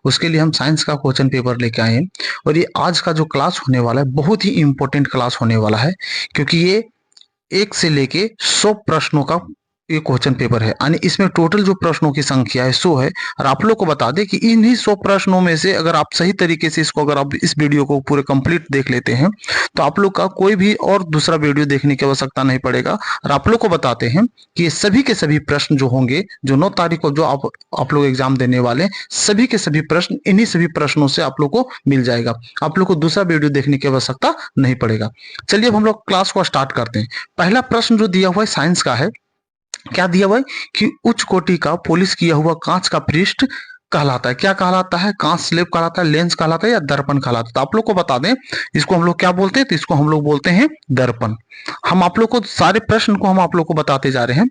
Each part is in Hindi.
उसके लिए हम साइंस का क्वेश्चन पेपर लेके आए हैं। और ये आज का जो क्लास होने वाला है बहुत ही इंपॉर्टेंट क्लास होने वाला है, क्योंकि ये 1 से लेके 100 प्रश्नों का ये क्वेश्चन पेपर है। यानी इसमें टोटल जो प्रश्नों की संख्या है 100 है। और आप लोग को बता दें कि इन्हीं 100 प्रश्नों में से अगर आप सही तरीके से इसको, अगर आप इस वीडियो को पूरे कंप्लीट देख लेते हैं तो आप लोग का कोई भी और दूसरा वीडियो देखने की आवश्यकता नहीं पड़ेगा। और आप लोग को बताते हैं कि ये सभी के सभी प्रश्न जो होंगे, जो 9 तारीख को जो आप लोग एग्जाम देने वाले, सभी के सभी प्रश्न इन्हीं सभी प्रश्नों से आप लोग को मिल जाएगा। आप लोग को दूसरा वीडियो देखने की आवश्यकता नहीं पड़ेगा। चलिए अब हम लोग क्लास को स्टार्ट करते हैं। पहला प्रश्न जो दिया हुआ है साइंस का है। क्या दिया हुआ है कि उच्च कोटि का पॉलिश किया हुआ कांच का पृष्ठ कहलाता है। क्या कहलाता है? कांच स्लेब कहलाता है, लेंस कहलाता है, या दर्पण कहलाता है। तो आप लोग को बता दें इसको हम लोग क्या बोलते हैं, तो इसको हम लोग बोलते हैं दर्पण। हम आप लोग को सारे प्रश्न को हम आप लोग को बताते जा रहे हैं।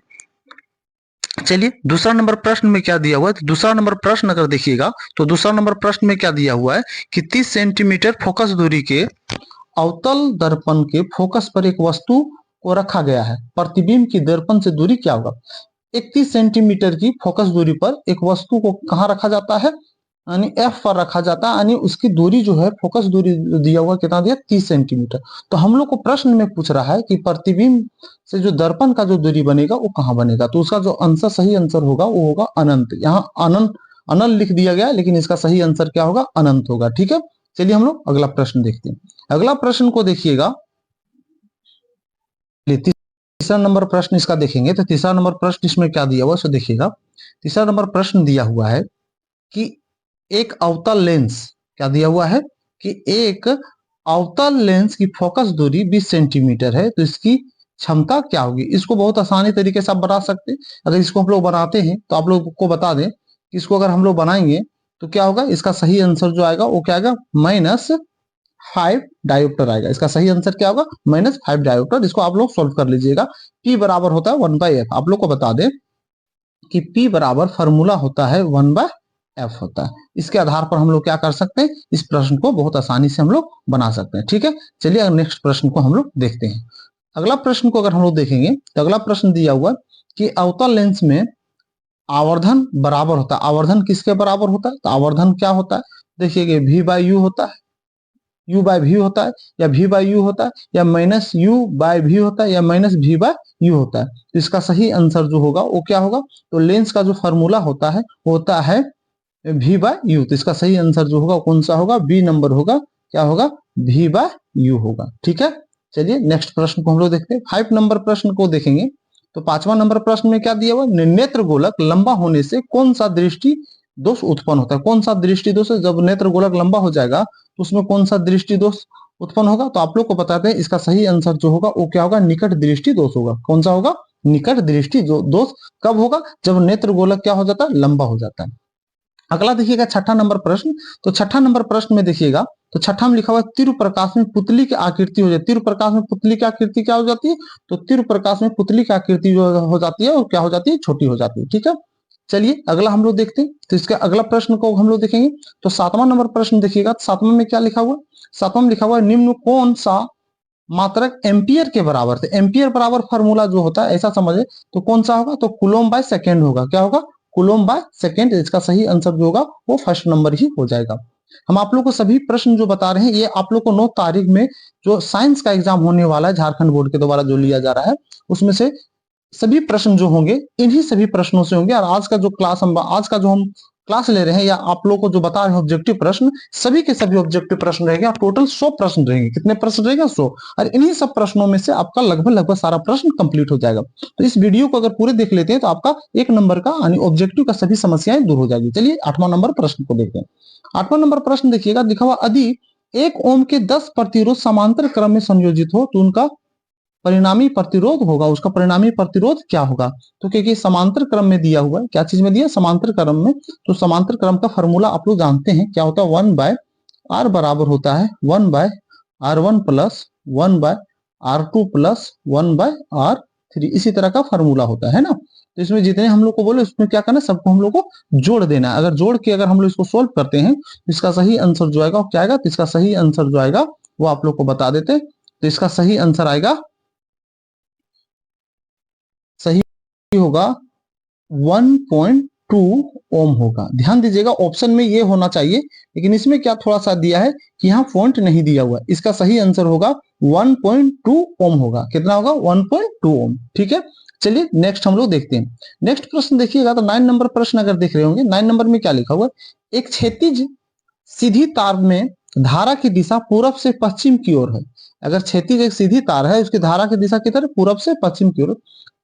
चलिए दूसरा नंबर प्रश्न में क्या दिया हुआ है, तो दूसरा नंबर प्रश्न अगर देखिएगा तो दूसरा नंबर प्रश्न में क्या दिया हुआ है कि 30 सेंटीमीटर फोकस दूरी के अवतल दर्पण के फोकस पर एक वस्तु को रखा गया है। प्रतिबिंब की दर्पण से दूरी क्या होगा? 31 सेंटीमीटर की फोकस दूरी पर एक वस्तु को कहाँ रखा जाता है, यानी एफ पर रखा जाता है। यानी उसकी दूरी जो है, फोकस दूरी दिया हुआ कितना दिया, 30 सेंटीमीटर। तो हम लोग को प्रश्न में पूछ रहा है कि प्रतिबिंब से जो दर्पण का जो दूरी बनेगा वो कहाँ बनेगा। तो उसका जो आंसर, सही आंसर होगा वो होगा अनंत। यहाँ अनंत अनल लिख दिया गया, लेकिन इसका सही आंसर क्या होगा, अनंत होगा। ठीक है, चलिए हम लोग अगला प्रश्न देखते हैं। अगला प्रश्न को देखिएगा, तीसरा नंबर प्रश्न इसका देखेंगे। तो तीसरा नंबर प्रश्न इसमें क्या दिया हुआ है, सो देखिएगा। तीसरा नंबर प्रश्न दिया हुआ है कि एक अवतल लेंस, क्या दिया हुआ है कि एक अवतल लेंस की फोकस दूरी 20 सेंटीमीटर है, तो इसकी क्षमता क्या होगी। इसको बहुत आसानी तरीके से आप बना सकते हैं। अगर इसको हम लोग बनाते हैं तो आप लोग को बता दें कि इसको अगर हम लोग बनाएंगे तो क्या होगा, इसका सही आंसर जो आएगा वो क्या आएगा, -5 डायोप्टर आएगा। इसका सही आंसर क्या होगा, -5 डायोप्टर। इसको आप लोग सोल्व कर लीजिएगा। P बराबर होता है 1/f। आप लोग को बता दें कि P बराबर फॉर्मूला होता है 1/f होता है। इसके आधार पर हम लोग क्या कर सकते हैं, इस प्रश्न को बहुत आसानी से हम लोग बना सकते हैं। ठीक है, चलिए नेक्स्ट प्रश्न को हम लोग देखते हैं। अगला प्रश्न को अगर हम लोग देखेंगे तो अगला प्रश्न दिया हुआ कि अवतल लेंस में आवर्धन बराबर होता है। आवर्धन किसके बराबर होता है, तो आवर्धन क्या होता है, देखिए V/U होता है, U/V होता है, या V/U होता है, या -U/V होता है, या -V/U होता है। तो इसका सही आंसर जो होगा वो क्या होगा, तो लेंस का जो फॉर्मूला होता है V/U। तो इसका सही आंसर जो होगा कौन सा होगा, बी नंबर होगा। क्या होगा, V/U होगा। ठीक है, चलिए नेक्स्ट प्रश्न को हम लोग देखते हैं। 5 नंबर प्रश्न को देखेंगे तो 5वां नंबर प्रश्न में क्या दिया हुआ, नेत्र गोलक लंबा होने से कौन सा दृष्टि दोष उत्पन्न होता है। कौन सा दृष्टि दोष है, जब नेत्र गोलक लंबा हो जाएगा तो उसमें कौन सा दृष्टि दोष उत्पन्न होगा। तो आप लोग को बताते हैं इसका सही आंसर जो होगा वो क्या होगा, निकट दृष्टि दोष होगा। कौन सा होगा, निकट दृष्टि दोष। कब होगा, जब नेत्र गोलक क्या हो जाता है, लंबा हो जाता है। अगला देखिएगा 6ठा नंबर प्रश्न। तो 6ठा नंबर प्रश्न में देखिएगा तो 6ठा में लिखा हुआ है तीव्र प्रकाश में पुतली की आकृति हो जाती है। तीव्र प्रकाश में पुतली की आकृति क्या हो जाती है, तो तीव्र प्रकाश में पुतली की आकृति जो हो जाती है और क्या हो जाती है, छोटी हो जाती है। ठीक है, चलिए अगला हम लोग देखते हैं। तो इसका अगला प्रश्न को हम लोग देखेंगे। तो 7वां नंबर प्रश्न देखिएगा, 7वां में क्या लिखा हुआ, 7वां में लिखा हुआ है निम्न कौन सा मात्रक एम्पियर के बराबर थे। एम्पियर बराबर फार्मूला जो होता है ऐसा समझे तो कौन सा होगा, तो कूलम/सेकेंड होगा। क्या होगा, कूलम/सेकेंड। इसका सही आंसर जो होगा वो फर्स्ट नंबर ही हो जाएगा। हम आप लोग को सभी प्रश्न जो बता रहे हैं ये आप लोग को 9 तारीख में जो साइंस का एग्जाम होने वाला है झारखंड बोर्ड के द्वारा जो लिया जा रहा है, उसमें से सभी प्रश्न जो होंगे इन्हीं सभी प्रश्नों से होंगे। और आज का जो हम क्लास ले रहे हैं या आप लोग को जो बता रहे हैं ऑब्जेक्टिव प्रश्न, सभी के सभी ऑब्जेक्टिव प्रश्न रहेंगे। टोटल 100 प्रश्न रहेंगे। कितने प्रश्न रहेंगे, 100। और इन्हीं सब प्रश्नों में से आपका लगभग सारा प्रश्न कंप्लीट हो जाएगा। तो इस वीडियो को अगर पूरे देख लेते हैं तो आपका 1 नंबर का यानी ऑब्जेक्टिव का सभी समस्याएं दूर हो जाएगी। चलिए 8वां नंबर प्रश्न को देखते हैं। 8वां नंबर प्रश्न देखिएगा, लिखा हुआ यदि 1 ओम के 10 प्रतिरोध समांतर क्रम में संयोजित हो तो उनका परिणामी प्रतिरोध होगा, उसका परिणामी प्रतिरोध क्या होगा। तो क्योंकि समांतर क्रम में दिया हुआ है, क्या चीज में दिया, समांतर क्रम में। तो समांतर क्रम का फॉर्मूला आप लोग जानते हैं क्या होता है, 1/r बराबर होता है 1/r1 plus 1/r2 plus 1/r3। इसी तरह का फॉर्मूला होता है ना। तो इसमें जितने हम लोग को बोले उसमें क्या करना है, सबको हम लोग को जोड़ देना है। अगर जोड़ के अगर हम लोग इसको सोल्व करते हैं तो इसका सही आंसर जो आएगा वो क्या आएगा, तो इसका सही आंसर जो आएगा वो आप लोग को बता देते हैं। तो इसका सही आंसर आएगा, सही होगा 1.2 2 ओम होगा। ध्यान दीजिएगा ऑप्शन में ये होना चाहिए, लेकिन इसमें क्या थोड़ा सा दिया है कि यहाँ पॉइंट नहीं दिया हुआ। इसका सही आंसर होगा 1.2 ओम होगा। कितना होगा? 1.2 ओम। ठीक है, चलिए नेक्स्ट हम लोग देखते हैं। नेक्स्ट प्रश्न देखिएगा तो 9 नंबर प्रश्न अगर देख रहे होंगे, 9 नंबर में क्या लिखा हुआ? एक क्षैतिज सीधी तार में धारा की दिशा पूरब से पश्चिम की ओर है। अगर क्षैतिज एक सीधी तार है, उसकी धारा की दिशा किधर? पूरब से पश्चिम की ओर।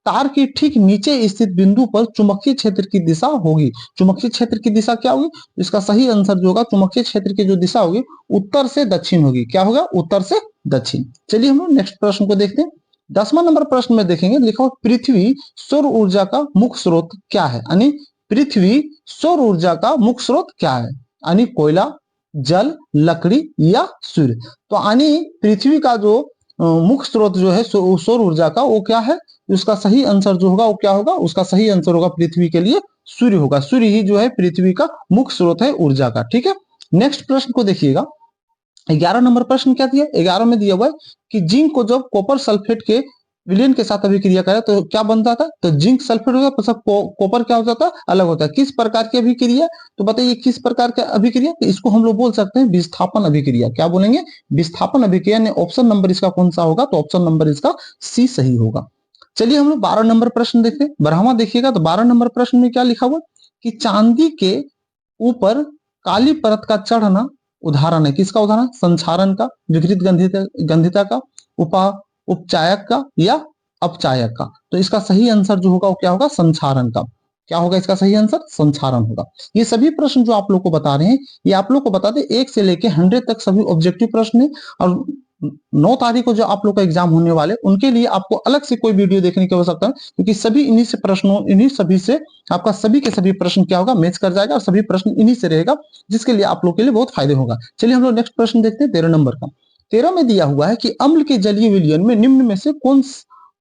तार की ठीक नीचे स्थित बिंदु पर चुंबकीय क्षेत्र की दिशा होगी। चुंबकीय क्षेत्र की दिशा क्या होगी? इसका सही आंसर जो होगा, चुंबकीय क्षेत्र की जो दिशा होगी उत्तर से दक्षिण होगी। क्या होगा? उत्तर से दक्षिण। चलिए हम लोग नेक्स्ट प्रश्न को देखते हैं। 10वां नंबर प्रश्न में देखेंगे, लिखा हुआ पृथ्वी सौर ऊर्जा का मुख्य स्रोत क्या है? यानी पृथ्वी सौर ऊर्जा का मुख्य स्रोत क्या है? यानी कोयला, जल, लकड़ी या सूर्य। तो यानी पृथ्वी का जो मुख्य स्रोत जो है सौर ऊर्जा का, वो क्या है? उसका सही आंसर जो होगा वो क्या होगा? उसका सही आंसर होगा पृथ्वी के लिए सूर्य होगा। सूर्य ही जो है पृथ्वी का मुख्य स्रोत है ऊर्जा का। ठीक है, नेक्स्ट प्रश्न को देखिएगा। 11 नंबर प्रश्न क्या दिया? 11 में दिया हुआ है कि जिंक को जब कॉपर सल्फेट के विलयन के साथ अभिक्रिया करे तो क्या बनता था? तो जिंक सल्फेट होगा, कॉपर क्या हो जाता है? अलग होता है। किस प्रकार की अभिक्रिया? तो बताइए किस प्रकार की अभिक्रिया? तो इसको हम लोग बोल सकते हैं विस्थापन अभिक्रिया। क्या बोलेंगे? विस्थापन अभिक्रिया। ने ऑप्शन नंबर इसका कौन सा होगा? तो ऑप्शन नंबर इसका सी सही होगा। चलिए हम लोग 12 नंबर प्रश्न देखते हैं। 12वां देखिएगा तो 12 नंबर प्रश्न में क्या लिखा हुआ कि चांदी के ऊपर काली परत का चढ़ना उदाहरण है। किसका उदाहरण? संक्षारण का, विकृत गंधिता का, उपचायक का या अपचायक का। तो इसका सही आंसर जो होगा वो क्या होगा? संक्षारण का। क्या होगा इसका सही आंसर? संक्षारण होगा। ये सभी प्रश्न जो आप लोग को बता रहे हैं, ये आप लोग को बता दें 1 से लेके 100 तक सभी ऑब्जेक्टिव प्रश्न है। और 9 तारीख को जो आप लोग का एग्जाम होने वाले, उनके लिए आपको अलग से कोई वीडियो देखने की आवश्यकता है, क्योंकि सभी इन्हीं से प्रश्नों, इन्हीं सभी से आपका सभी के सभी प्रश्न क्या होगा? मैच कर जाएगा और सभी प्रश्न इन्हीं से रहेगा, जिसके लिए आप लोग के लिए बहुत फायदे होगा। चलिए हम लोग नेक्स्ट प्रश्न देखते हैं 13 नंबर का। 13 में दिया हुआ है कि अम्ल के जलीय विलयन में निम्न में से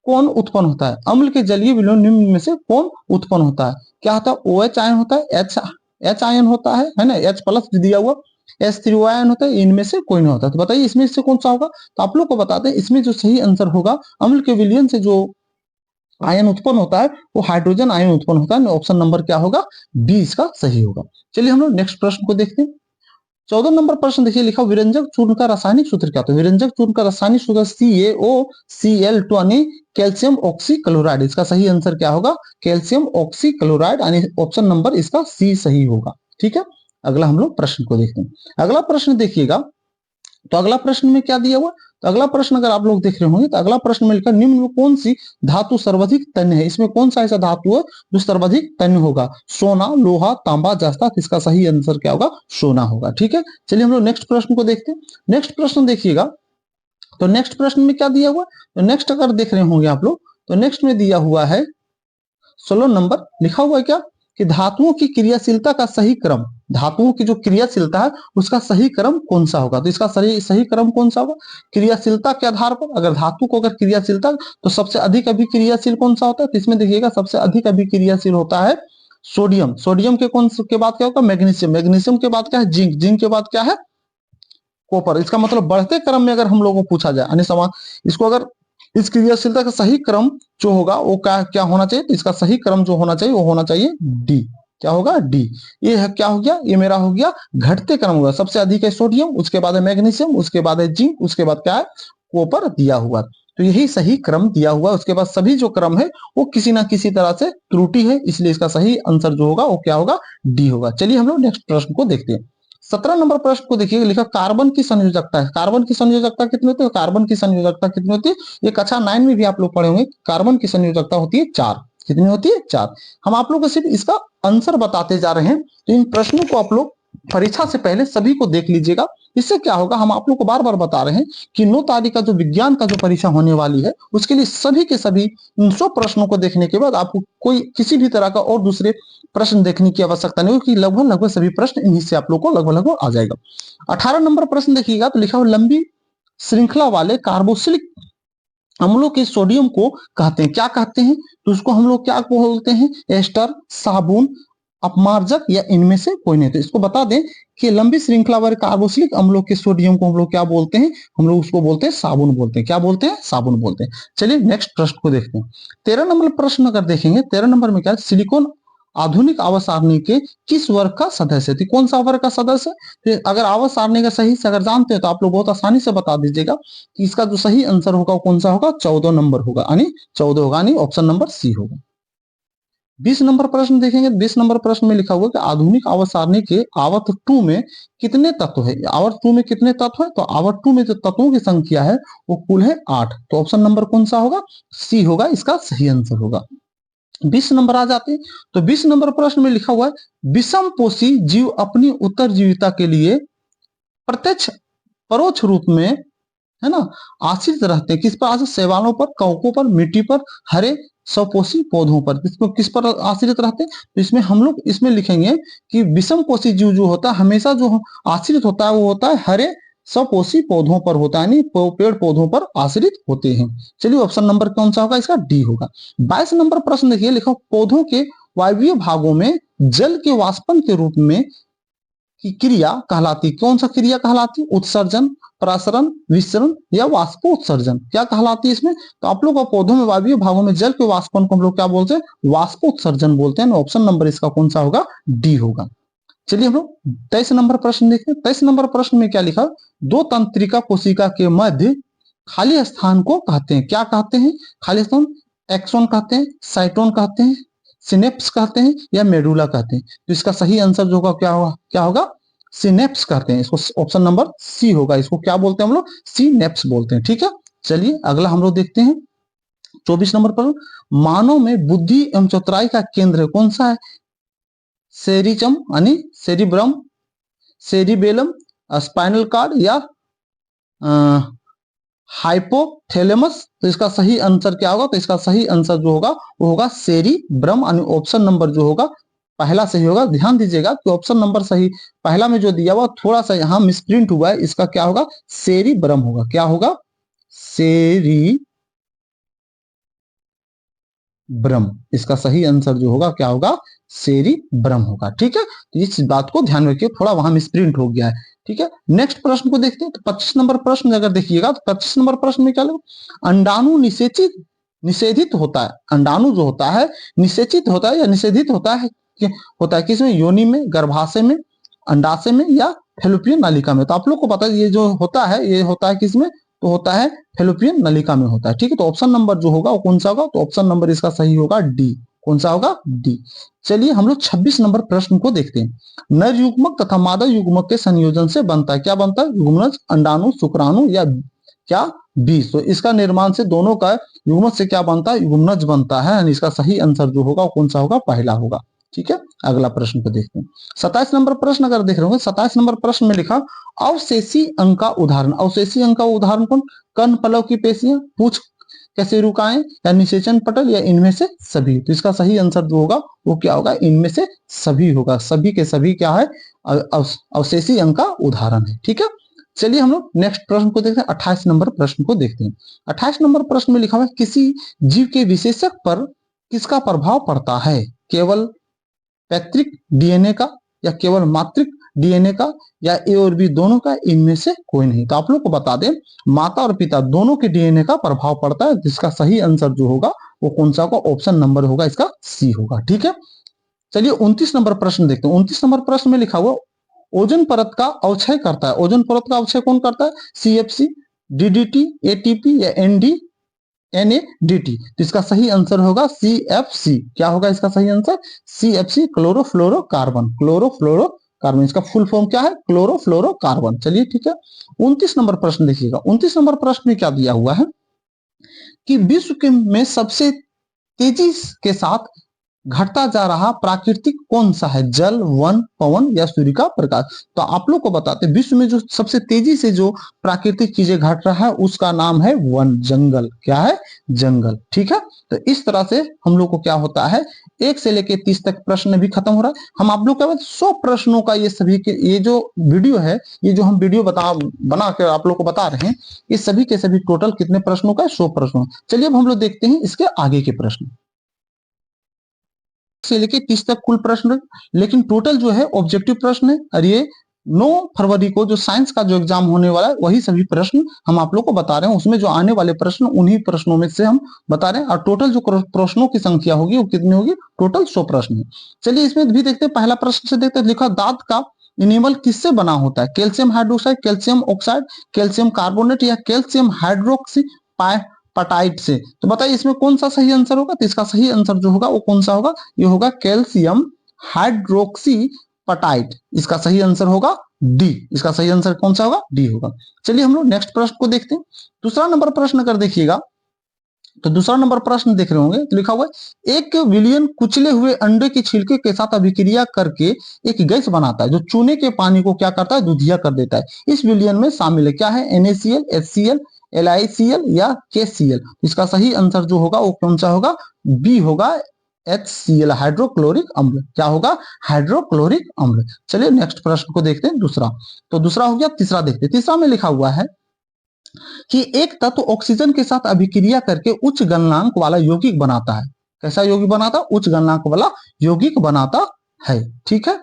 कौन उत्पन्न होता है? अम्ल के जलीय विलयन निम्न में से कौन उत्पन्न होता है? क्या होता है? OH आयन होता है, H आयन होता है ना, H प्लस दिया हुआ, H3O आयन होता है, इनमें से कोई नहीं होता। तो बताइए इसमें से कौन सा होगा? तो आप लोग को बताते हैं इसमें जो सही आंसर होगा, अम्ल के विलयन से जो आयन उत्पन्न होता है वो हाइड्रोजन आयन उत्पन्न होता है। ऑप्शन नंबर क्या होगा? बी इसका सही होगा। चलिए हम लोग नेक्स्ट प्रश्न को देखते हैं। 14 नंबर प्रश्न देखिए, लिखा विरंजक चूर्ण का रासायनिक सूत्र क्या? तो विरंजक चूर्ण का रासायनिक सूत्र CaOCl2 यानी कैल्शियम ऑक्सीक्लोराइड। इसका सही आंसर क्या होगा? कैल्शियम ऑक्सीक्लोराइड, यानी ऑप्शन नंबर इसका सी सही होगा। ठीक है, अगला हम लोग प्रश्न को देखते हैं। अगला प्रश्न देखिएगा, तो अगला प्रश्न में क्या दिया हुआ? तो अगला प्रश्न अगर आप लोग देख रहे होंगे तो अगला प्रश्न में लिखा निम्न में कौन सी धातु सर्वाधिक तन्य है? इसमें कौन सा ऐसा धातु है जो सर्वाधिक तन्य होगा? सोना, लोहा, तांबा, जस्ता। इसका सही आंसर क्या होगा? सोना होगा। ठीक है, चलिए हम लोग नेक्स्ट प्रश्न को देखते हैं। नेक्स्ट प्रश्न देखिएगा, तो नेक्स्ट प्रश्न में क्या दिया हुआ? तो नेक्स्ट अगर देख रहे होंगे आप लोग, तो नेक्स्ट में दिया हुआ है 16 नंबर, लिखा हुआ है क्या कि धातुओं की क्रियाशीलता का सही क्रम, धातुओं की जो क्रियाशीलता है उसका सही क्रम कौन सा होगा? तो इसका सही क्रम कौन सा होगा? क्रियाशीलता के आधार पर अगर धातु को अगर क्रियाशीलता, तो सबसे अधिक अभिक्रियाशील कौन सा होता है? तो इसमें देखिएगा सबसे अधिक अभिक्रियाशील होता है सोडियम। सोडियम के के बाद क्या होगा? मैग्नीशियम। मैग्नीशियम के बाद क्या है? जिंक। जिंक के बाद क्या है? कॉपर। इसका मतलब बढ़ते क्रम में अगर हम लोगों को पूछा जाए, यानी समान इसको अगर इस क्रियाशीलता का सही क्रम जो होगा वो क्या होना चाहिए? तो इसका सही क्रम जो होना चाहिए वो होना चाहिए डी। क्या होगा? डी। ये है क्या हो गया? ये मेरा हो गया घटते क्रम होगा। सबसे अधिक है सोडियम, उसके बाद है मैग्नीशियम, उसके बाद है जिंक, उसके बाद क्या है? कॉपर दिया हुआ। तो यही सही क्रम दिया हुआ। उसके बाद सभी जो क्रम है वो किसी ना किसी तरह से त्रुटि है, इसलिए इसका सही आंसर जो होगा वो क्या होगा? डी होगा। चलिए हम लोग नेक्स्ट प्रश्न को देखते हैं। 17 नंबर प्रश्न को देखिए, लिखा कार्बन की संयोजकता है। कार्बन की संयोजकता कितनी होती है? कार्बन की संयोजकता कितनी होती है? ये कक्षा 9 में भी आप लोग पढ़े होंगे। कार्बन की संयोजकता होती है 4। कितनी होती है? 4। हम आप लोग को सिर्फ इसका आंसर बताते जा रहे हैं, तो इन प्रश्नों को आप लोग परीक्षा से पहले सभी को देख लीजिएगा। इससे क्या होगा? हम आप लोग को बार बार बता रहे हैं कि 9 तारीख का जो विज्ञान का जो परीक्षा होने वाली है, उसके लिए सभी के सभी इन 100 प्रश्नों को देखने के बाद आपको कोई किसी भी तरह का और दूसरे प्रश्न देखने की आवश्यकता नहीं होगी। लगभग सभी प्रश्न इन्हीं से आप लोग को लगभग आ जाएगा। 18 नंबर प्रश्न देखिएगा, तो लिखा हुआ लंबी श्रृंखला वाले कार्बोक्सिलिक अम्लों के सोडियम को कहते हैं, क्या कहते हैं? तो उसको हम लोग क्या बोलते हैं? एस्टर, साबुन, अपमार्जक या इनमें से कोई नहीं। तो इसको बता दें कि लंबी श्रृंखला वाले कार्बोक्सिलिक अम्लों के सोडियम को हम लोग क्या बोलते हैं? हम लोग उसको बोलते हैं साबुन बोलते हैं। क्या बोलते हैं? साबुन बोलते हैं। चलिए नेक्स्ट प्रश्न को देखते हैं। 13 नंबर प्रश्न अगर देखेंगे, 13 नंबर में क्या है? सिलिकॉन आधुनिक आवर्त सारणी के किस वर्ग का सदस्य थी? कौन सा वर्ग का सदस्य? तो अगर आवर्त सारणी का सही से अगर जानते हैं तो आप लोग बहुत आसानी से बता दीजिएगा कि इसका जो सही आंसर होगा वो कौन सा होगा? 14 नंबर होगा, यानी 14 होगा, यानी ऑप्शन नंबर सी होगा। 20 नंबर प्रश्न देखेंगे। 20 नंबर प्रश्न में लिखा हुआ है कि आधुनिक आवर्त सारणी के आवर्त 2 में कितने तत्व है? आवर्त 2 में कितने तत्व है? तो आवर्त 2 में जो तत्वों की संख्या है वो कुल है 8। तो ऑप्शन नंबर कौन सा होगा? सी होगा, इसका सही आंसर होगा। 20 नंबर आ जाते हैं। तो 20 नंबर प्रश्न में लिखा हुआ है विषम पोषी जीव अपनी उत्तरजीविता के लिए प्रत्यक्ष परोक्ष रूप में, है ना, आश्रित रहते हैं। किस पर आश्रित? शैवालों पर, कवकों पर, मिट्टी पर, हरे स्वपोषी पौधों पर। किस पर आश्रित रहते हैं? तो इसमें हम लोग इसमें लिखेंगे कि विषम पोषी जीव जो होता है हमेशा जो आश्रित होता है वो होता है हरे स्वपोषी पौधों पर होता है, यानी पेड़ पौधों पर आश्रित होते हैं। चलिए ऑप्शन नंबर कौन सा होगा? इसका डी होगा। 22 नंबर प्रश्न देखिए, लिखो पौधों के वायवीय भागों में जल के वाष्पन के रूप में की क्रिया कहलाती, कौन सा क्रिया कहलाती? उत्सर्जन, प्रसरण, विसरण या वाष्पोत्सर्जन, क्या कहलाती है इसमें? तो आप लोग पौधों में वायवीय भागों में जल के वाष्पन को हम लोग क्या बोलते हैं? वाष्पोत्सर्जन बोलते हैं। ऑप्शन नंबर इसका कौन सा होगा? डी होगा। चलिए हम लोग 23 नंबर प्रश्न देखते हैं। 23 नंबर प्रश्न में क्या लिखा? दो तंत्रिका कोशिका के मध्य खाली स्थान को कहते हैं, क्या कहते हैं? खाली स्थान एक्सोन कहते हैं, साइटोन कहते हैं, सिनेप्स कहते हैं या मेडुला कहते हैं। तो इसका सही आंसर जो होगा क्या होगा? क्या होगा? सिनेप्स कहते हैं इसको। ऑप्शन नंबर सी होगा। इसको क्या बोलते हैं हम लोग? सिनेप्स बोलते हैं। ठीक है, चलिए अगला हम लोग देखते हैं 24 नंबर पर। मानव में बुद्धि एवं चतुराई का केंद्र कौन सा है? सेरिचम यानी सेरिब्रम, सेरिबेलम, स्पाइनल कार्ड या हाइपोथैलेमस। तो इसका सही आंसर क्या होगा? तो इसका सही आंसर जो होगा वो होगा सेरिब्रम, यानी ऑप्शन नंबर जो होगा पहला सही होगा। ध्यान दीजिएगा कि ऑप्शन नंबर सही पहला में जो दिया हुआ थोड़ा सा यहाँ मिसप्रिंट हुआ है, इसका क्या होगा? सेरिब्रम होगा। क्या होगा? सेरिब्रम, इसका सही आंसर जो होगा क्या होगा? सेरिब्रम होगा। ठीक है, तो इस बात को ध्यान रखिए, थोड़ा वहां मिसप्रिंट हो गया है। ठीक है, नेक्स्ट प्रश्न को देखते हैं। तो 25 नंबर प्रश्न अगर देखिएगा तो 25 नंबर प्रश्न में क्या लिखा? अंडाणु निषेधित होता है। अंडाणु जो होता है निषेचित होता है या निषेधित होता है किसमें? योनि में, गर्भाशय में, अंडाशय में या फैलोपियन नलिका में। तो आप लोग को पता है ये जो होता है ये होता है किसमें? तो होता है फैलोपियन नलिका में होता है। ठीक है, तो ऑप्शन नंबर जो होगा वो कौन सा होगा? तो ऑप्शन नंबर इसका सही होगा डी। कौन सा होगा? डी। चलिए हम लोग 26 नंबर प्रश्न को देखते हैं। नर युग्मक तथा मादा युग्मक के संयोजन से बनता है, क्या बनता है? युग्मनज, अंडाणु, शुक्राणु या क्या? बीज। तो इसका निर्माण से दोनों का युग्मक से क्या बनता है? युग्मनज बनता है। इसका सही आंसर जो होगा वो कौन सा होगा? पहला होगा। ठीक है, अगला प्रश्न को देखते हैं। 27 नंबर प्रश्न अगर देख रहे होंगे, 27 नंबर प्रश्न में लिखा अवशेषी अंग का उदाहरण। अवशेषी अंग का उदाहरण कौन? कर्ण पलव की पेशियां, पूछ कैसे रुकाएं या निषेचन पटल या इनमें से सभी। तो इसका सही आंसर जो होगा वो क्या होगा? इनमें से सभी होगा। सभी के सभी क्या है? अवशेषी अंग का उदाहरण है। ठीक है, चलिए हम लोग नेक्स्ट प्रश्न को देखते हैं। 28 नंबर प्रश्न को देखते हैं। 28 नंबर प्रश्न में लिखा हुआ है किसी जीव के विशेषक पर किसका प्रभाव पड़ता है? केवल पैतृक डीएनए का या केवल मातृक डीएनए का या ए और बी दोनों का? इनमें से कोई नहीं। तो आप लोग को बता दें माता और पिता दोनों के डीएनए का प्रभाव पड़ता है, जिसका सही आंसर जो होगा वो कौन सा होगा? ऑप्शन नंबर होगा इसका सी होगा। ठीक है, चलिए 29 नंबर प्रश्न देखते हैं। 29 नंबर प्रश्न में लिखा हुआ ओजोन परत का अवक्षय करता है। ओजोन परत का अवक्षय कौन करता है? सीएफसी, डीडीटी, एटीपी या एनएडीटी। तो इसका सही आंसर होगा सीएफसी। क्या होगा इसका सही आंसर? CFC, chlorofluorocarbon. क्लोरोफ्लोरोकार्बन इसका फुल फॉर्म क्या है? क्लोरोफ्लोरोकार्बन। चलिए ठीक है, 29 नंबर प्रश्न देखिएगा। 29 नंबर प्रश्न में क्या दिया हुआ है कि विश्व के में सबसे तेजी के साथ घटता जा रहा प्राकृतिक कौन सा है? जल, वन, पवन या सूर्य का प्रकाश। तो आप लोग को बताते हैं विश्व में जो सबसे तेजी से जो प्राकृतिक चीजें घट रहा है उसका नाम है वन, जंगल। क्या है? जंगल। ठीक है, तो इस तरह से हम लोग को क्या होता है 1 से लेके 30 तक प्रश्न भी खत्म हो रहा है। हम आप लोग क्या 100 प्रश्नों का ये सभी के ये जो वीडियो है, ये जो हम वीडियो बना कर आप लोग को बता रहे हैं, ये सभी के सभी टोटल कितने प्रश्नों का? 100 प्रश्नों। चलिए अब हम लोग देखते हैं इसके आगे के प्रश्न। से लेके 30 तक कुल प्रश्न, लेकिन टोटल जो है ऑब्जेक्टिव प्रश्न है और ये 9 फरवरी को जो साइंस का जो एग्जाम होने वाला है वही सभी प्रश्न हम आप लोग को बता रहे हैं। उसमें जो आने वाले प्रश्न उन्हीं प्रश्नों में से हम बता रहे हैं, और टोटल जो प्रश्नों की संख्या होगी वो कितनी होगी, टोटल 100 प्रश्न है। चलिए इसमें भी देखते हैं, पहला प्रश्न से देखते हैं। लिखा दांत का इनेमल किससे बना होता है, calcium hydroxide, calcium oxide, calcium carbonate या कैल्शियम हाइड्रोक्सी पटाइट से। तो बताइए इसमें कौन सा सही आंसर होगा। तो इसका सही आंसर जो होगा वो कौन सा होगा, ये होगा कैल्शियम हाइड्रोक्सी पटाइट। इसका सही आंसर होगा डी। इसका सही आंसर कौन सा होगा, डी होगा। चलिए हम लोग नेक्स्ट प्रश्न को देखते हैं। दूसरा नंबर प्रश्न अगर देखिएगा तो दूसरा नंबर प्रश्न देख रहे होंगे, तो लिखा हुआ है 1 विलियन कुचले हुए अंडे के छिलके के साथ अभिक्रिया करके एक गैस बनाता है जो चूने के पानी को क्या करता है, दूधिया कर देता है। इस विलियन में शामिल है क्या है, NaCl, HCl, LiCl या KCl। इसका सही आंसर जो होगा वो कौन सा होगा, बी होगा, HCl, हाइड्रोक्लोरिक अम्ल। क्या होगा, हाइड्रोक्लोरिक अम्ल। चलिए नेक्स्ट प्रश्न को देखते हैं दूसरा। तो दूसरा हो गया, तीसरा देखते हैं। तीसरा में लिखा हुआ है कि एक तत्व ऑक्सीजन के साथ अभिक्रिया करके उच्च गलनांक वाला यौगिक बनाता है। कैसा यौगिक बनाता है, उच्च गलनांक वाला यौगिक बनाता है। ठीक है,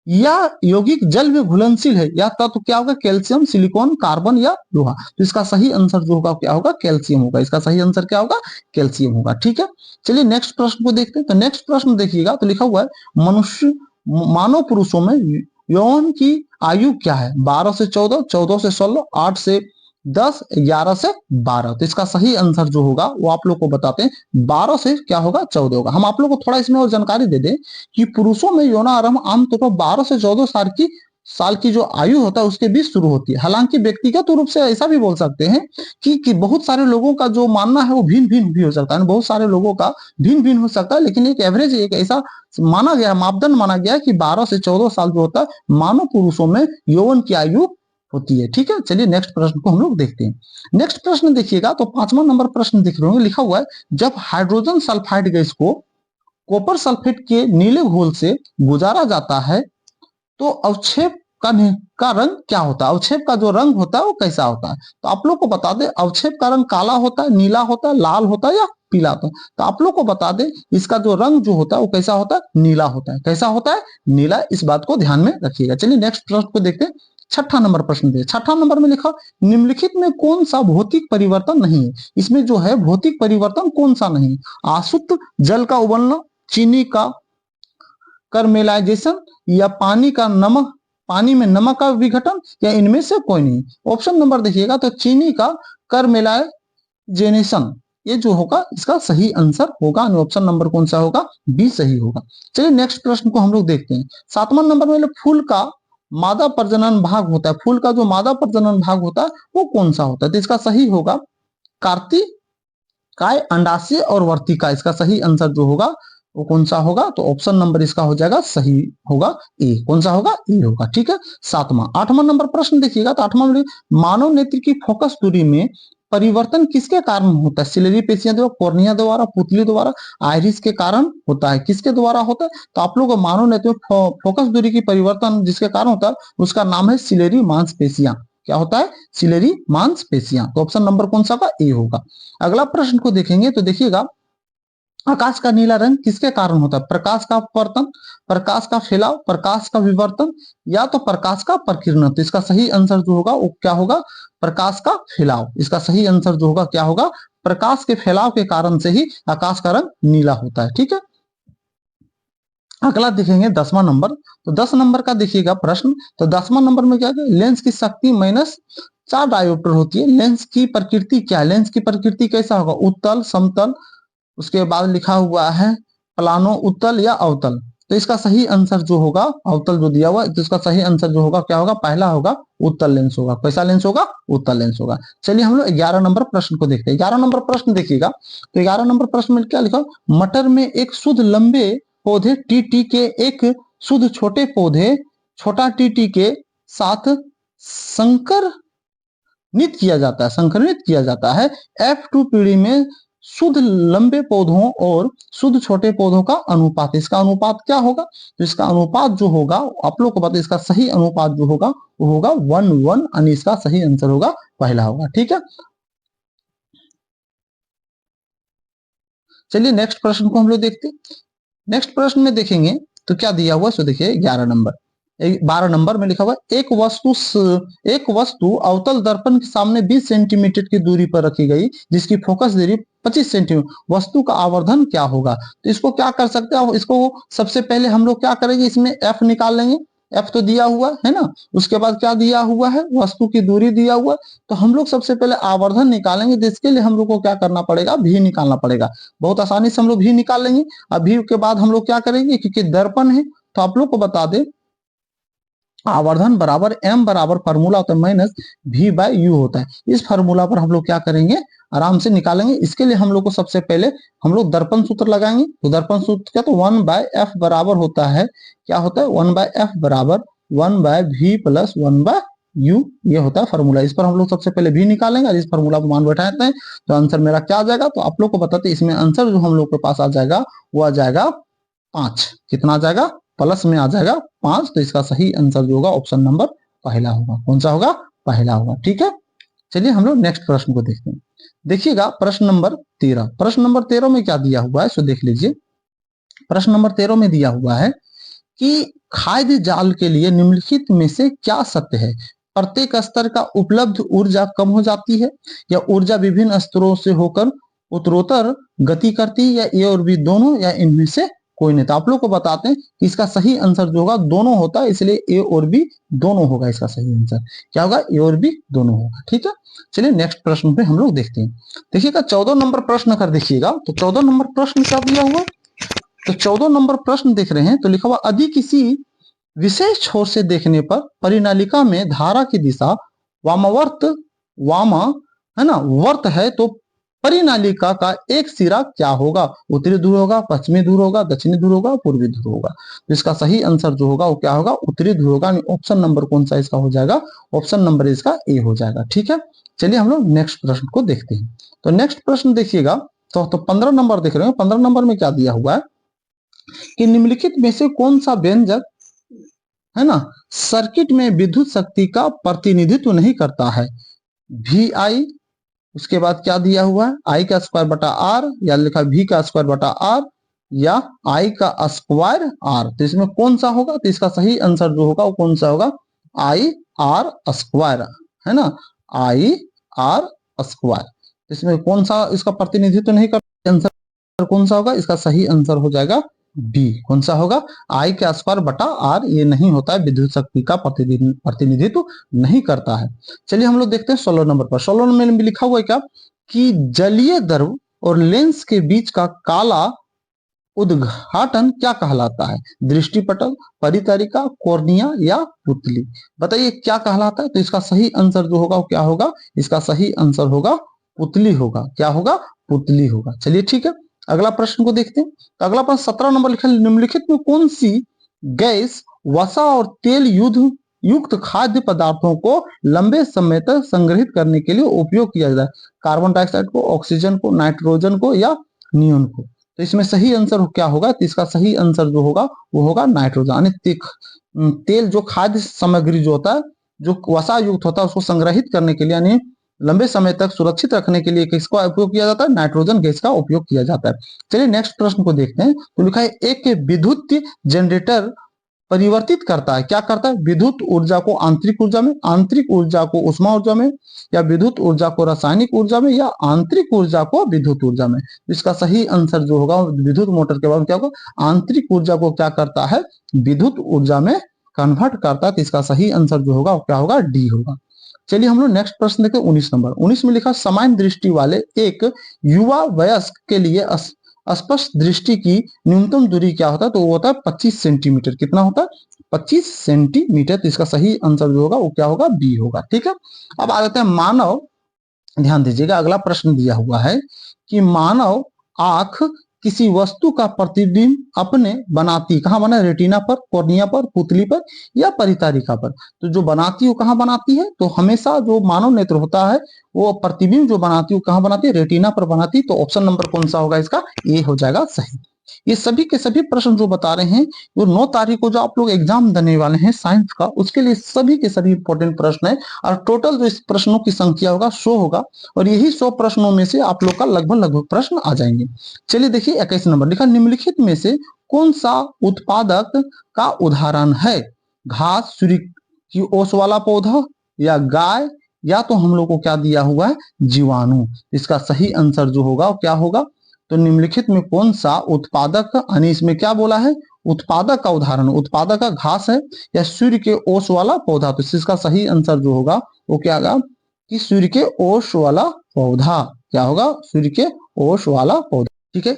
यह यौगिक जल में घुलनशील है। यह तत्व क्या होगा, कैल्शियम, सिलिकॉन, कार्बन या लोहा। तो इसका सही आंसर जो होगा क्या होगा, कैल्शियम होगा। इसका सही आंसर क्या होगा, कैल्शियम होगा। ठीक है, चलिए नेक्स्ट प्रश्न को देखते हैं। तो नेक्स्ट प्रश्न देखिएगा, तो लिखा हुआ है मनुष्य मानव पुरुषों में यौन की आयु क्या है, 12 से 14, 14 से 16, 8 से 10, 11 से 12। तो इसका सही आंसर जो होगा वो आप लोग को बताते हैं, 12 से क्या होगा, 14 होगा। हम आप लोग को थोड़ा इसमें और जानकारी दे दें कि पुरुषों में यौनारंभ आमतौर पर 12 से 14 साल की जो आयु होता है उसके बीच शुरू होती है। हालांकि व्यक्तिगत रूप से ऐसा भी बोल सकते हैं कि बहुत सारे लोगों का जो मानना है वो भिन्न भिन्न भी हो सकता है, बहुत सारे लोगों का भिन्न भिन्न हो सकता है, लेकिन एक एवरेज, एक ऐसा माना गया, मापदंड माना गया कि 12 से 14 साल जो होता है मानव पुरुषों में यौवन की आयु होती है। ठीक है, चलिए नेक्स्ट प्रश्न को हम लोग देखते हैं। नेक्स्ट प्रश्न देखिएगा, तो 5वां नंबर प्रश्न दिख रहे होंगे, लिखा हुआ है जब हाइड्रोजन सल्फाइड गैस को कॉपर सल्फेट के नीले घोल से गुजारा जाता है तो अवक्षेप का रंग क्या होता है, अवक्षेप का जो रंग होता है वो कैसा होता है। तो आप लोग को बता दें, अवक्षेप का रंग काला होता है, नीला होता है, लाल होता है या पीला होता है। तो आप लोग को बता दें इसका जो रंग जो होता है वो कैसा होता है, नीला होता है। कैसा होता है, नीला। इस बात को ध्यान में रखिएगा। चलिए नेक्स्ट प्रश्न को देखते हैं। छठा नंबर प्रश्न देखिए। छठा नंबर में लिखा निम्नलिखित में कौन सा भौतिक परिवर्तन नहीं है। इसमें जो है भौतिक परिवर्तन कौन सा नहीं, आशुद्ध जल का उबलना, चीनी का करमेलाइजेशन या पानी में नमक का विघटन, या इनमें से कोई नहीं। ऑप्शन नंबर देखिएगा, तो चीनी का करमेलाइजेशन ये जो होगा इसका सही आंसर होगा। ऑप्शन नंबर कौन सा होगा, बी सही होगा। चलिए नेक्स्ट प्रश्न को हम लोग देखते हैं। 7वां नंबर में फूल का मादा प्रजनन भाग होता है, फूल का जो मादा प्रजनन भाग होता है वो कौन सा होता है। तो इसका सही होगा कार्तिकाय, अंडाशय और वर्तिका। इसका सही आंसर जो होगा वो कौन सा होगा, तो ऑप्शन नंबर इसका हो जाएगा, सही होगा ए। कौन सा होगा, ए होगा। ठीक है, 7वां। 8वां नंबर प्रश्न देखिएगा, तो 8वां में मानव नेत्र की फोकस दूरी में परिवर्तन किसके कारण होता है, सिलेरी पेशियां द्वारा, कॉर्निया द्वारा, पुतली द्वारा, आइरिस के कारण होता है। किसके द्वारा होता है, तो आप लोग मानव नेत्र में फोकस दूरी की परिवर्तन जिसके कारण होता है उसका नाम है सिलेरी मांसपेशियां। क्या होता है, सिलेरी मांसपेशियां। तो ऑप्शन नंबर कौन सा होगा, ए होगा। अगला प्रश्न को देखेंगे, तो देखिएगा आकाश का नीला रंग किसके कारण होता है, प्रकाश का अपवर्तन, प्रकाश का फैलाव, प्रकाश का विवर्तन या तो प्रकाश का प्रकीर्णन। तो इसका सही आंसर जो होगा वो क्या होगा, प्रकाश का फैलाव। इसका सही आंसर जो होगा क्या होगा, प्रकाश के फैलाव के कारण से ही आकाश का रंग नीला होता है। ठीक है, अगला देखेंगे 10वां नंबर। तो 10 नंबर का देखिएगा प्रश्न। तो 10वां नंबर में क्या है, लेंस की शक्ति -4 डायोप्टर होती है। लेंस की प्रकृति क्या है, लेंस की प्रकृति कैसा होगा, उत्तल, समतल, उसके बाद लिखा हुआ है प्लानो, उत्तल या अवतल। तो इसका सही आंसर जो होगा, अवतल जो दिया हुआ है, तो इसका सही आंसर जो होगा क्या होगा, पहला होगा उत्तल लेंस होगा। कैसा लेंस होगा, उत्तल लेंस होगा। चलिए हम लोग 11 नंबर प्रश्न को देखते हैं। 11 नंबर प्रश्न देखिएगा, तो 11 नंबर प्रश्न में क्या लिखा, मटर में एक शुद्ध लंबे पौधे टीटी के एक शुद्ध छोटे पौधे छोटा टीटी के साथ संकरित किया जाता है। F2 पीढ़ी में शुद्ध लंबे पौधों और शुद्ध छोटे पौधों का अनुपात, इसका अनुपात क्या होगा, तो इसका अनुपात जो होगा आप लोग को बता, इसका सही अनुपात जो होगा वो होगा 1:1, यानी इसका सही आंसर होगा पहला होगा। ठीक है, चलिए नेक्स्ट प्रश्न को हम लोग देखते हैं। नेक्स्ट प्रश्न में देखेंगे तो क्या दिया हुआ, सो देखिए 11 नंबर। 12 नंबर में लिखा हुआ है, एक वस्तु अवतल दर्पण के सामने 20 सेंटीमीटर की दूरी पर रखी गई जिसकी फोकस दूरी 25 सेंटीमीटर, वस्तु का आवर्धन क्या होगा। तो इसको क्या कर सकते हैं, इसको सबसे पहले हम लोग क्या करेंगे, इसमें एफ निकाल लेंगे। एफ तो दिया हुआ है ना, उसके बाद क्या दिया हुआ है, वस्तु की दूरी दिया हुआ है। तो हम लोग सबसे पहले आवर्धन निकालेंगे, जिसके लिए हम लोग को क्या करना पड़ेगा, भी निकालना पड़ेगा। बहुत आसानी से हम लोग भी निकाल लेंगे। अब भी के बाद हम लोग क्या करेंगे, क्योंकि दर्पण है तो आप लोग को बता दें आवर्धन बराबर m बराबर फार्मूला होता है माइनस v बाय यू होता है। इस फार्मूला पर हम लोग क्या करेंगे, आराम से निकालेंगे। इसके लिए हम लोग को सबसे पहले हम लोग दर्पण सूत्र लगाएंगे। तो दर्पण सूत्र क्या, तो 1 बाय एफ बराबर होता है, क्या होता है 1 बाय एफ बराबर 1 by v plus 1 by u, ये होता है फार्मूला। इस पर हम लोग सबसे पहले v निकालेंगे और इस फार्मूला को मान बैठाते हैं तो आंसर मेरा क्या आ जाएगा। तो आप लोग को बताते हैं इसमें आंसर जो हम लोग के पास आ जाएगा वो आ जाएगा 5। कितना आ जाएगा, प्लस में आ जाएगा 5। तो इसका सही आंसर जो होगा ऑप्शन नंबर पहला होगा। कौन सा होगा, पहला होगा। ठीक है, चलिए हम लोग नेक्स्ट प्रश्न को देखते हैं। देखिएगा प्रश्न नंबर 13। प्रश्न नंबर 13 में क्या दिया हुआ है सो देख लीजिए। प्रश्न नंबर 13 में दिया हुआ है कि खाद्य जाल के लिए निम्नलिखित में से क्या सत्य है। प्रत्येक स्तर का उपलब्ध ऊर्जा कम हो जाती है, या ऊर्जा विभिन्न स्तरों से होकर उत्तरोत्तर गति करती है, या ए और बी दोनों, या इनमें से कोई नहीं। तो आप लोग को बताते हैं कि इसका सही आंसर जो होगा दोनों होता है, इसलिए ए और बी दोनों होगा। इसका सही आंसर क्या होगा, ए और बी दोनों होगा। ठीक है, चलिए नेक्स्ट प्रश्न पे हम लोग देखते हैं। देखिएगा 14 नंबर प्रश्न अगर देखिएगा तो 14 नंबर प्रश्न क्या दिया हुआ, तो 14 नंबर प्रश्न देख रहे हैं तो लिखा हुआ यदि किसी विशेष छोर से देखने पर परिनालिका में धारा की दिशा वामा है ना वर्त है, तो परिनालिका का एक सिरा क्या होगा, उत्तरी ध्रुव होगा, पश्चिमी ध्रुव होगा, दक्षिणी ध्रुव होगा, पूर्वी ध्रुव होगा। तो इसका सही आंसर जो होगा वो क्या होगा, उत्तरी ध्रुव होगा। ऑप्शन नंबर कौन सा इसका हो जाएगा, ऑप्शन नंबर इसका ए हो जाएगा। ठीक है, चलिए हम लोग नेक्स्ट प्रश्न को देखते हैं। तो नेक्स्ट प्रश्न देखिएगा तो 15 नंबर देख रहे हो। 15 नंबर में क्या दिया हुआ है कि निम्नलिखित में से कौन सा व्यंजक है ना सर्किट में विद्युत शक्ति का प्रतिनिधित्व नहीं करता है। वी आई, उसके बाद क्या दिया हुआ है आई का स्क्वायर बटा आर, या लिखा वी का स्क्वायर बटा आर, या आई का स्क्वायर आर। तो इसमें कौन सा होगा, तो इसका सही आंसर जो होगा वो कौन सा होगा, आई आर स्क्वायर है ना, आई आर स्क्वायर। इसमें कौन सा इसका प्रतिनिधित्व नहीं करता, आंसर कौन सा होगा, इसका सही आंसर हो जाएगा बी। कौन सा होगा, आई के स्क्वायर बटा आर, ये नहीं होता है, विद्युत शक्ति का प्रतिनिधित्व नहीं करता है। चलिए हम लोग देखते हैं 16 नंबर पर। 16 नंबर में लिखा हुआ है क्या कि जलीय द्रव और लेंस के बीच का काला उद्घाटन क्या कहलाता है, दृष्टिपटल, परितरिका, कॉर्निया या पुतली। बताइए क्या कहलाता है। तो इसका सही आंसर जो होगा वो क्या होगा, इसका सही आंसर होगा पुतली होगा। क्या होगा, पुतली होगा। चलिए ठीक है, अगला प्रश्न को देखते हैं। तो अगला प्रश्न 17 नंबर लिखा है निम्नलिखित में कौन सी गैस वसा और तेल युक्त खाद्य पदार्थों को लंबे समय तक संग्रहित करने के लिए उपयोग किया जाता है, कार्बन डाइऑक्साइड को, ऑक्सीजन को, नाइट्रोजन को, या नियोन को। तो इसमें सही आंसर क्या होगा, तो इसका सही आंसर जो होगा वो होगा नाइट्रोजन। यानी तेल जो खाद्य सामग्री जो होता है, जो वसा युक्त होता है, उसको संग्रहित करने के लिए यानी लंबे समय तक सुरक्षित रखने के लिए किसका उपयोग किया जाता है, नाइट्रोजन गैस का उपयोग किया जाता है। चलिए नेक्स्ट प्रश्न को देखते हैं। तो लिखा है एक विद्युत जनरेटर परिवर्तित करता है, क्या करता है, विद्युत ऊर्जा को आंतरिक ऊर्जा में, आंतरिक ऊर्जा को उष्मा ऊर्जा में, या विद्युत ऊर्जा को रासायनिक ऊर्जा में, या आंतरिक ऊर्जा को विद्युत ऊर्जा में। इसका सही आंसर जो होगा विद्युत मोटर के बाद क्या होगा, आंतरिक ऊर्जा को क्या करता है, विद्युत ऊर्जा में कन्वर्ट करता है। तो इसका सही आंसर जो होगा क्या होगा, डी होगा। चलिए हम लोग नेक्स्ट प्रश्न देखते हैं 19 नंबर। 19 में लिखा सामान्य दृष्टि वाले एक युवा वयस्क के लिए स्पष्ट दृष्टि की न्यूनतम दूरी क्या होता है, तो वो होता है 25 सेंटीमीटर। कितना होता है, 25 सेंटीमीटर। तो इसका सही आंसर जो होगा वो क्या होगा, बी होगा। ठीक है, अब आ जाते हैं मानव, ध्यान दीजिएगा अगला प्रश्न दिया हुआ है कि मानव आंख किसी वस्तु का प्रतिबिंब अपने बनाती, कहाँ बना, रेटिना पर, कॉर्निया पर, पुतली पर, या परितारिका पर। तो जो बनाती है कहाँ बनाती है, तो हमेशा जो मानव नेत्र होता है वो प्रतिबिंब जो बनाती है कहाँ बनाती है, रेटिना पर बनाती है। तो ऑप्शन नंबर कौन सा होगा, इसका ए हो जाएगा सही। ये सभी के सभी प्रश्न जो बता रहे हैं वो 9 तारीख को जो आप लोग एग्जाम देने वाले हैं साइंस का, उसके लिए सभी के सभी इंपॉर्टेंट प्रश्न है। और टोटल जो इस प्रश्नों की संख्या होगा 100 होगा, और यही 100 प्रश्नों में से आप लोग का लगभग प्रश्न आ जाएंगे। चलिए देखिए 21 नंबर लिखा निम्नलिखित में से कौन सा उत्पादक का उदाहरण है। घास, सूर्य की ओस वाला पौधा, या गाय, या तो हम लोग को क्या दिया हुआ है, जीवाणु। इसका सही आंसर जो होगा वो क्या होगा, तो निम्नलिखित में कौन सा उत्पादक, यानी इसमें क्या बोला है, उत्पादक का उदाहरण, उत्पादक का घास है या सूर्य के ओस वाला पौधा। तो इसका सही आंसर जो होगा वो क्या होगा कि सूर्य के ओस वाला पौधा। क्या होगा, सूर्य के ओस वाला पौधा। ठीक है,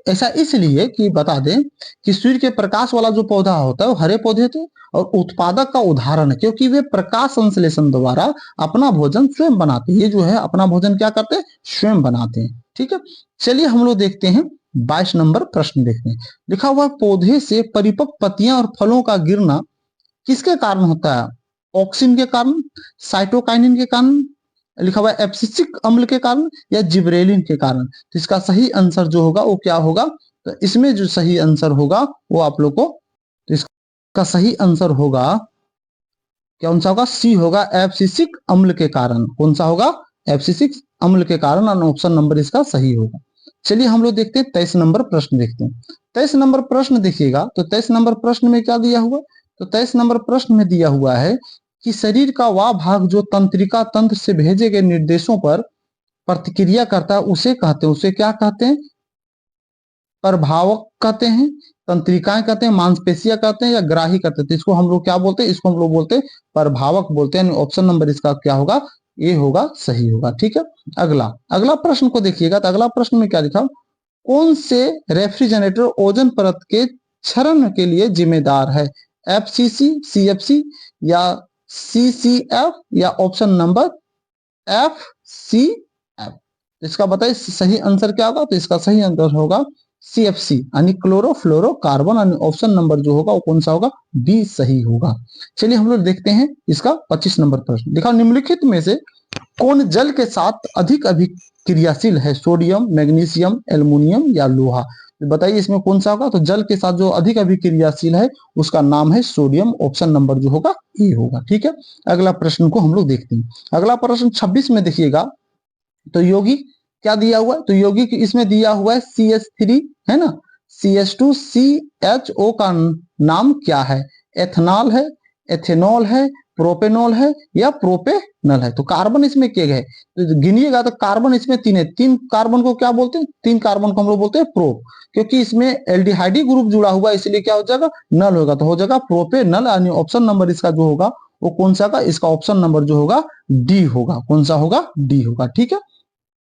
ऐसा इसलिए कि बता दें कि सूर्य के प्रकाश वाला जो पौधा होता है वो हरे पौधे थे, और उत्पादक का उदाहरण है क्योंकि वे प्रकाश संश्लेषण द्वारा अपना भोजन स्वयं बनाते हैं। ये जो है अपना भोजन क्या करते हैं, स्वयं बनाते हैं। ठीक है, चलिए हम लोग देखते हैं 22 नंबर प्रश्न देखते हैं। लिखा हुआ पौधे से परिपक्व पत्तियां और फलों का गिरना किसके कारण होता है, ऑक्सिन के कारण, साइटोकाइनिन के कारण, लिखा हुआ है एब्सिसिक अम्ल के कारण, या जिब्रेलिन के कारण। तो इसका सही आंसर जो होगा वो क्या होगा, तो इसमें जो सही आंसर होगा वो आप लोग को, तो इसका सही आंसर होगा कौन सा होगा, सी होगा, एब्सिसिक अम्ल के कारण। कौन सा होगा, एब्सिसिक अम्ल के कारण, और ऑप्शन नंबर इसका सही होगा। चलिए हम लोग देखते हैं 23 नंबर प्रश्न देखते हैं। 23 नंबर प्रश्न देखिएगा, तो 23 नंबर प्रश्न में क्या दिया हुआ, तो 23 नंबर प्रश्न में दिया हुआ है कि शरीर का वह भाग जो तंत्रिका तंत्र से भेजे गए निर्देशों पर प्रतिक्रिया करता है उसे कहते हैं, उसे क्या कहते हैं, प्रभावक कहते हैं, तंत्रिकाएं कहते हैं, मांसपेशियां कहते हैं, या ग्राही कहते हैं। तो इसको हम लोग क्या बोलते हैं, इसको हम लोग बोलते हैं प्रभावक बोलते हैं। ऑप्शन नंबर इसका क्या होगा, ये होगा, सही होगा। ठीक है, अगला अगला प्रश्न को देखिएगा, तो अगला प्रश्न में क्या लिखा, कौन से रेफ्रिजरेटर ओजोन परत के क्षरण के लिए जिम्मेदार है, एफसीसी, सीएफसी, या सीसीएफ, या ऑप्शन नंबर एफसीएफ। इसका बताइए सही आंसर क्या होगा, तो इसका सही आंसर होगा सीएफसी यानी क्लोरोफ्लोरोकार्बन, यानी ऑप्शन नंबर जो होगा वो कौन सा होगा, बी सही होगा। चलिए हम लोग देखते हैं इसका 25 नंबर प्रश्न। देखा, निम्नलिखित में से कौन जल के साथ अधिक अभिक्रियाशील है, सोडियम, मैग्नीशियम, एल्युमिनियम, या लोहा। तो बताइए इसमें कौन सा होगा, तो जल के साथ जो अधिक अभिक्रियाशील है उसका नाम है सोडियम। ऑप्शन नंबर जो होगा ए होगा। ठीक है, अगला प्रश्न को हम लोग देखते हैं। अगला प्रश्न 26 में देखिएगा, तो यौगिक क्या दिया हुआ है, तो यौगिक इसमें दिया हुआ है CH3 है ना, CH2CHO का नाम क्या है, एथनॉल है, एथेनॉल है, प्रोपेनॉल है, या प्रोपेनल है। तो कार्बन इसमें किए गए, तो गिनिएगा तो कार्बन इसमें तीन है, तीन कार्बन को क्या बोलते हैं, तीन कार्बन को हम लोग बोलते हैं प्रोप, क्योंकि इसमें एल्डिहाइडी ग्रुप जुड़ा हुआ है इसलिए क्या हो जाएगा, नल होगा, तो हो जाएगा प्रोपेनल। यानी ऑप्शन नंबर इसका जो होगा वो कौन सा का, इसका ऑप्शन नंबर जो होगा डी होगा। कौन सा होगा, डी होगा। ठीक है,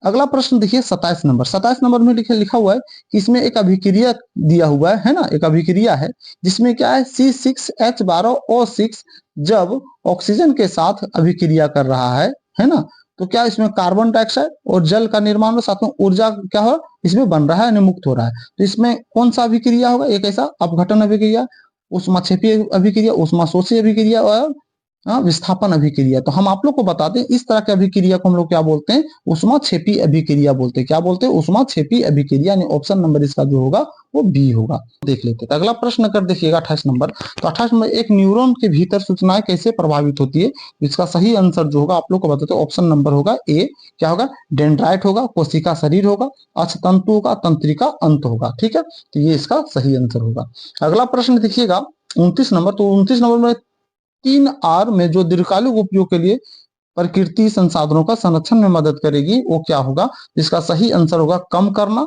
अगला प्रश्न देखिए 27 नंबर। 27 नंबर में लिखा हुआ है कि इसमें एक अभिक्रिया दिया हुआ है ना, एक अभिक्रिया है जिसमें क्या है C6H12O6 जब ऑक्सीजन के साथ अभिक्रिया कर रहा है ना, तो क्या इसमें कार्बन डाइऑक्साइड और जल का निर्माण और साथ में ऊर्जा क्या हो इसमें बन रहा है, यानी मुक्त हो रहा है। तो इसमें कौन सा अभिक्रिया होगा, एक ऐसा अपघटन अभिक्रिया, उष्माक्षेपीय अभिक्रिया, उष्माशोषी अभिक्रिया, और विस्थापन अभिक्रिया। तो हम आप लोग को बता दें इस तरह की अभिक्रिया को हम लोग क्या बोलते हैं, उष्माक्षेपी अभिक्रिया बोलते हैं। क्या बोलते हैं, उष्माक्षेपी अभिक्रिया। यानी ऑप्शन नंबर इसका जो होगा वो बी होगा। देख लेते हैं, तो अगला प्रश्न कर देखिएगा 28 नंबर। तो 28 नंबर, एक न्यूरॉन के भीतर सूचनाएं कैसे प्रभावित होती है, इसका सही आंसर जो होगा आप लोग को बताते हैं, ऑप्शन नंबर होगा ए, क्या होगा, डेंड्राइट होगा, कोशिका शरीर होगा, अक्षतंतु होगा, तंत्रिका अंत होगा। ठीक है, तो ये इसका सही आंसर होगा। अगला प्रश्न देखिएगा 29 नंबर। तो 29 नंबर में 3R में जो दीर्घकालिक उपयोग के लिए प्रकृति संसाधनों का संरक्षण में मदद करेगी वो क्या होगा, इसका सही आंसर होगा कम करना,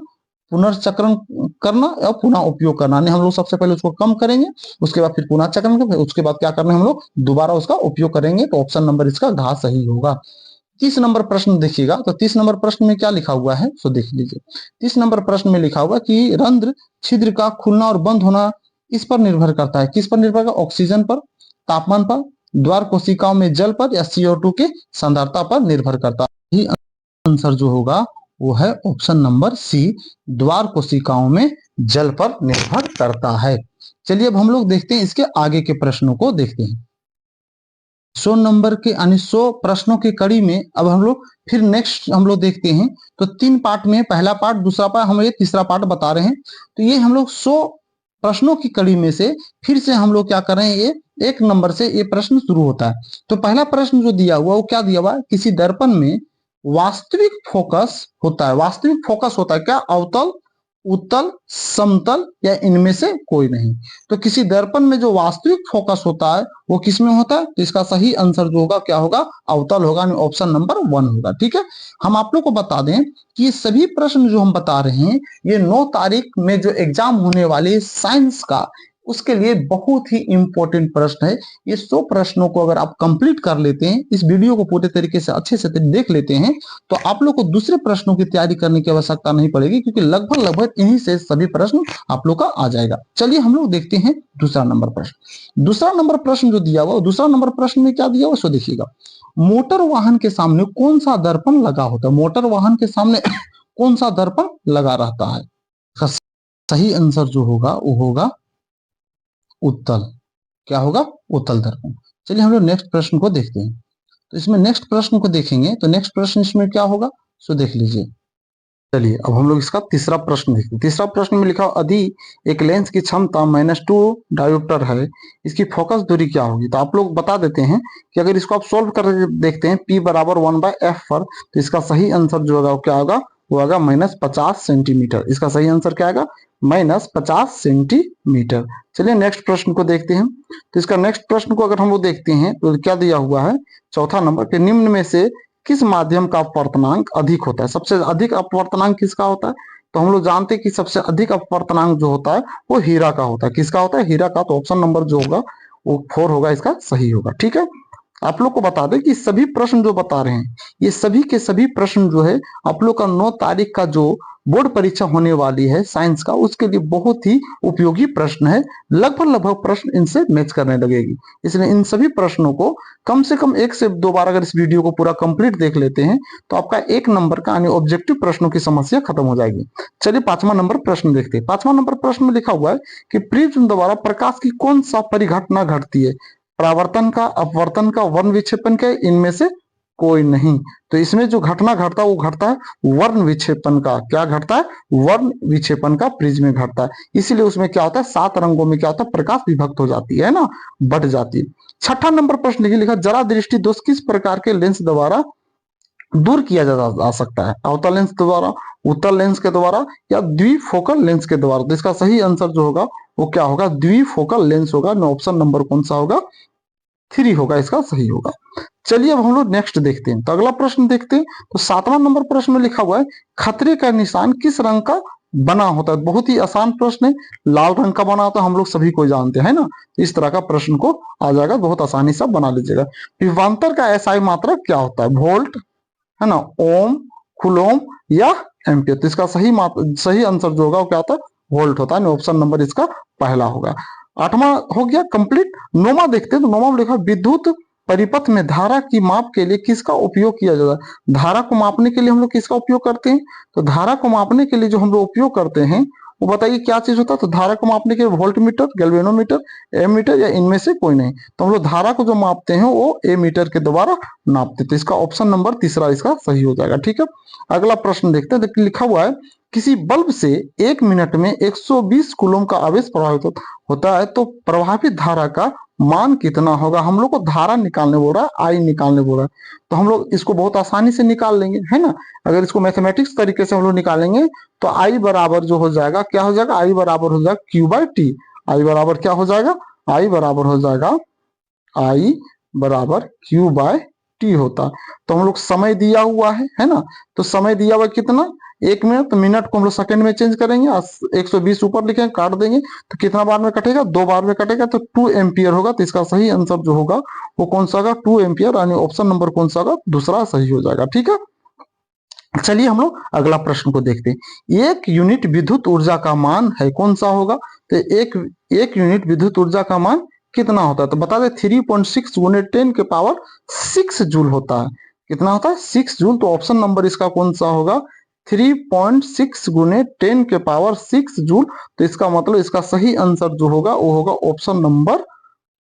पुनर्चक्रण करना, या पुनः उपयोग करना। यानी हम लोग सबसे पहले उसको कम करेंगे, उसके बाद फिर पुनः चक्रण करेंगे, उसके बाद क्या करना है हम लोग दोबारा उसका उपयोग करेंगे। तो ऑप्शन नंबर इसका घ सही होगा। 30 नंबर प्रश्न देखिएगा, तो 30 नंबर प्रश्न में क्या लिखा हुआ है, तो देख लीजिए। 30 नंबर प्रश्न में लिखा हुआ कि रंध्र छिद्र का खुलना और बंद होना इस पर निर्भर करता है, किस पर निर्भर करता है, ऑक्सीजन पर, तापमान पर, द्वार कोशिकाओं में जल पर, या CO2 के सांद्रता पर निर्भर करता है। ही आंसर जो होगा वो है ऑप्शन नंबर सी, द्वार कोशिकाओं में जल पर निर्भर करता है। चलिए अब हम लोग देखते हैं इसके आगे के प्रश्नों को देखते हैं। 100 नंबर के यानी 100 प्रश्नों की कड़ी में अब हम लोग फिर नेक्स्ट हम लोग देखते हैं। तो 3 पार्ट में, पहला पार्ट, दूसरा पार्ट, हम ये तीसरा पार्ट बता रहे हैं। तो ये हम लोग 100 प्रश्नों की कड़ी में से फिर से हम लोग क्या कर रहे हैं, ये 1 नंबर से ये प्रश्न शुरू होता है। तो पहला प्रश्न जो दिया हुआ वो क्या दिया हुआ है, किसी दर्पण में वास्तविक फोकस होता है, वास्तविक फोकस होता है क्या, अवतल उत्तल, समतल या इनमें से कोई नहीं। तो किसी दर्पण में जो वास्तविक फोकस होता है वो किस में होता है? तो इसका सही आंसर जो होगा क्या होगा? अवतल होगा, ऑप्शन नंबर 1 होगा। ठीक है, हम आप लोग को बता दें कि ये सभी प्रश्न जो हम बता रहे हैं ये 9 तारीख में जो एग्जाम होने वाली है साइंस का, उसके लिए बहुत ही इंपॉर्टेंट प्रश्न है। ये 100 प्रश्नों को अगर आप कंप्लीट कर लेते हैं, इस वीडियो को पूरे तरीके से अच्छे से देख लेते हैं, तो आप लोग को दूसरे प्रश्नों की तैयारी करने की आवश्यकता नहीं पड़ेगी, क्योंकि लगभग लगभग इन्हीं से सभी प्रश्न आप लोग का आ जाएगा। चलिए हम लोग देखते हैं दूसरा नंबर प्रश्न। दूसरा नंबर प्रश्न जो दिया हुआ, दूसरा नंबर प्रश्न में क्या दिया हुआ सो देखिएगा। मोटर वाहन के सामने कौन सा दर्पण लगा होता है? मोटर वाहन के सामने कौन सा दर्पण लगा रहता है? सही आंसर जो होगा वो होगा उत्तल। क्या होगा? उत्तल दर्पण। चलिए हम लोग नेक्स्ट प्रश्न को देखते हैं। तो इसमें नेक्स्ट प्रश्न को देखेंगे तो नेक्स्ट प्रश्न इसमें क्या होगा सो देख लीजिए। चलिए अब हम लोग इसका तीसरा प्रश्न देखते हैं। तीसरा प्रश्न में लिखा यदि एक लेंस की क्षमता -2 डायोप्टर है, इसकी फोकस दूरी क्या होगी? तो आप लोग बता देते हैं कि अगर इसको आप सोल्व करके देखते हैं P बराबर 1/f पर, तो इसका सही आंसर जो होगा क्या होगा? वो होगा -50 सेंटीमीटर। इसका सही आंसर क्या आएगा? -50 सेंटीमीटर। चलिए नेक्स्ट प्रश्न को देखते हैं। तो इसका नेक्स्ट प्रश्न को अगर हम लोग देखते हैं तो क्या दिया हुआ है? चौथा नंबर के निम्न में से किस माध्यम का अपवर्तनांक अधिक होता है? सबसे अधिक अपवर्तनांक किसका होता है? तो हम लोग जानते हैं कि सबसे अधिक अपवर्तनांक जो होता है वो हीरा का होता है। किसका होता है? हीरा का। तो ऑप्शन नंबर जो होगा वो 4 होगा, इसका सही होगा। ठीक है, आप लोग को बता दें कि सभी प्रश्न जो बता रहे हैं ये सभी के सभी प्रश्न जो है आप लोग का 9 तारीख का जो बोर्ड परीक्षा होने वाली है साइंस का, उसके लिए बहुत ही उपयोगी प्रश्न है। लगभग लगभग प्रश्न इनसे मैच करने लगेगी, इसलिए इन सभी प्रश्नों को कम से कम 1 से 2 बार अगर इस वीडियो को पूरा कंप्लीट देख लेते हैं तो आपका 1 नंबर का यानी ऑब्जेक्टिव प्रश्नों की समस्या खत्म हो जाएगी। चलिए 5वां नंबर प्रश्न देखते हैं। 5वां नंबर प्रश्न में लिखा हुआ है कि प्रिज्म द्वारा प्रकाश की कौन सा परिघटना घटती है? परावर्तन का, अपवर्तन का, वर्ण विक्षेपन का, इनमें से कोई नहीं। तो इसमें जो घटना घटता है वो घटता है वर्ण विक्षेपन का। क्या घटता है? वर्ण विक्षेपन का प्रिज्म में घटता है। इसीलिए उसमें क्या होता है? 7 रंगों में क्या होता है? प्रकाश विभक्त हो जाती है ना, बढ़ जाती है। 6ठा नंबर प्रश्न लिखा जरा दृष्टि दोष किस प्रकार के लेंस द्वारा दूर किया जा सकता है? अवतल लेंस द्वारा, उत्तल लेंस के द्वारा या द्विफोकल लेंस के द्वारा? तो इसका सही आंसर जो होगा वो क्या होगा? द्विफोकल लेंस होगा। ऑप्शन नंबर कौन सा होगा? 3 होगा, इसका सही होगा। चलिए अब हम लोग नेक्स्ट देखते हैं। तो अगला प्रश्न देखते हैं। तो 7वां नंबर प्रश्न में लिखा हुआ है खतरे का निशान किस रंग का बना होता है? बहुत ही आसान प्रश्न है। लाल रंग का बना होता है, हम लोग सभी को जानते हैं ना। इस तरह का प्रश्न को आ जाएगा, बहुत आसानी से बना लीजिएगा। विभवांतर का एसआई मात्रक क्या होता है? वोल्ट है ना, ओम, कुलोम या एम्पियर? तो इसका सही आंसर जो होगा वो क्या होता है? वोल्ट होता है। ऑप्शन नंबर इसका पहला होगा। 8वां हो गया कंप्लीट। 9वां देखते हैं। तो 9वां में लिखा विद्युत परिपथ में धारा की माप के लिए किसका उपयोग किया जाता है? धारा को मापने के लिए हम लोग किसका उपयोग करते हैं? तो धारा को मापने के लिए जो हम लोग उपयोग करते हैं वो बताइए क्या चीज होता है? तो धारा को मापने के लिए वोल्ट मीटर, गैल्वेनोमीटर, एमीटर या इनमें से कोई नहीं। तो हम लोग धारा को जो मापते हैं वो एमीटर के द्वारा नापते। तो इसका ऑप्शन नंबर तीसरा इसका सही हो जाएगा। ठीक है, अगला प्रश्न देखते हैं। लिखा हुआ है किसी बल्ब से 1 मिनट में 120 कूलम का आवेश प्रभावित होता है, तो प्रभावित धारा का मान कितना होगा? हम लोग को धारा निकालने बोल रहा है, आई निकालने बोल रहा है। तो हम लोग इसको बहुत आसानी से निकाल लेंगे, है ना। अगर इसको मैथमेटिक्स तरीके से हम लोग निकालेंगे तो आई बराबर जो हो जाएगा क्या हो जाएगा? आई बराबर हो जाएगा Q/T। आई बराबर क्या हो जाएगा? आई बराबर हो जाएगा आई बराबर Q/T होता है। तो हम लोग समय दिया हुआ है ना। तो समय दिया हुआ कितना? 1 मिनट। तो मिनट को हम लोग सेकंड में चेंज करेंगे, 120 ऊपर लिखेंगे, काट देंगे तो कितना बार में कटेगा? 2 बार में कटेगा, तो 2 एम्पियर होगा। तो इसका सही आंसर जो होगा वो कौन सा होगा? 2 एम्पियर, यानी ऑप्शन नंबर कौन सा होगा? दूसरा सही हो जाएगा। ठीक है, चलिए हम लोग अगला प्रश्न को देखते हैं। 1 यूनिट विद्युत ऊर्जा का मान है कौन सा होगा? तो एक यूनिट विद्युत ऊर्जा का मान कितना होता है? तो बता दें 3.6 गुने 10 के पावर 6 जूल होता है। कितना होता है? 6 जूल। तो ऑप्शन नंबर इसका कौन सा होगा? 3.6 गुने 10 के पावर 6 जूल। तो इसका मतलब इसका सही आंसर जो होगा वो होगा ऑप्शन नंबर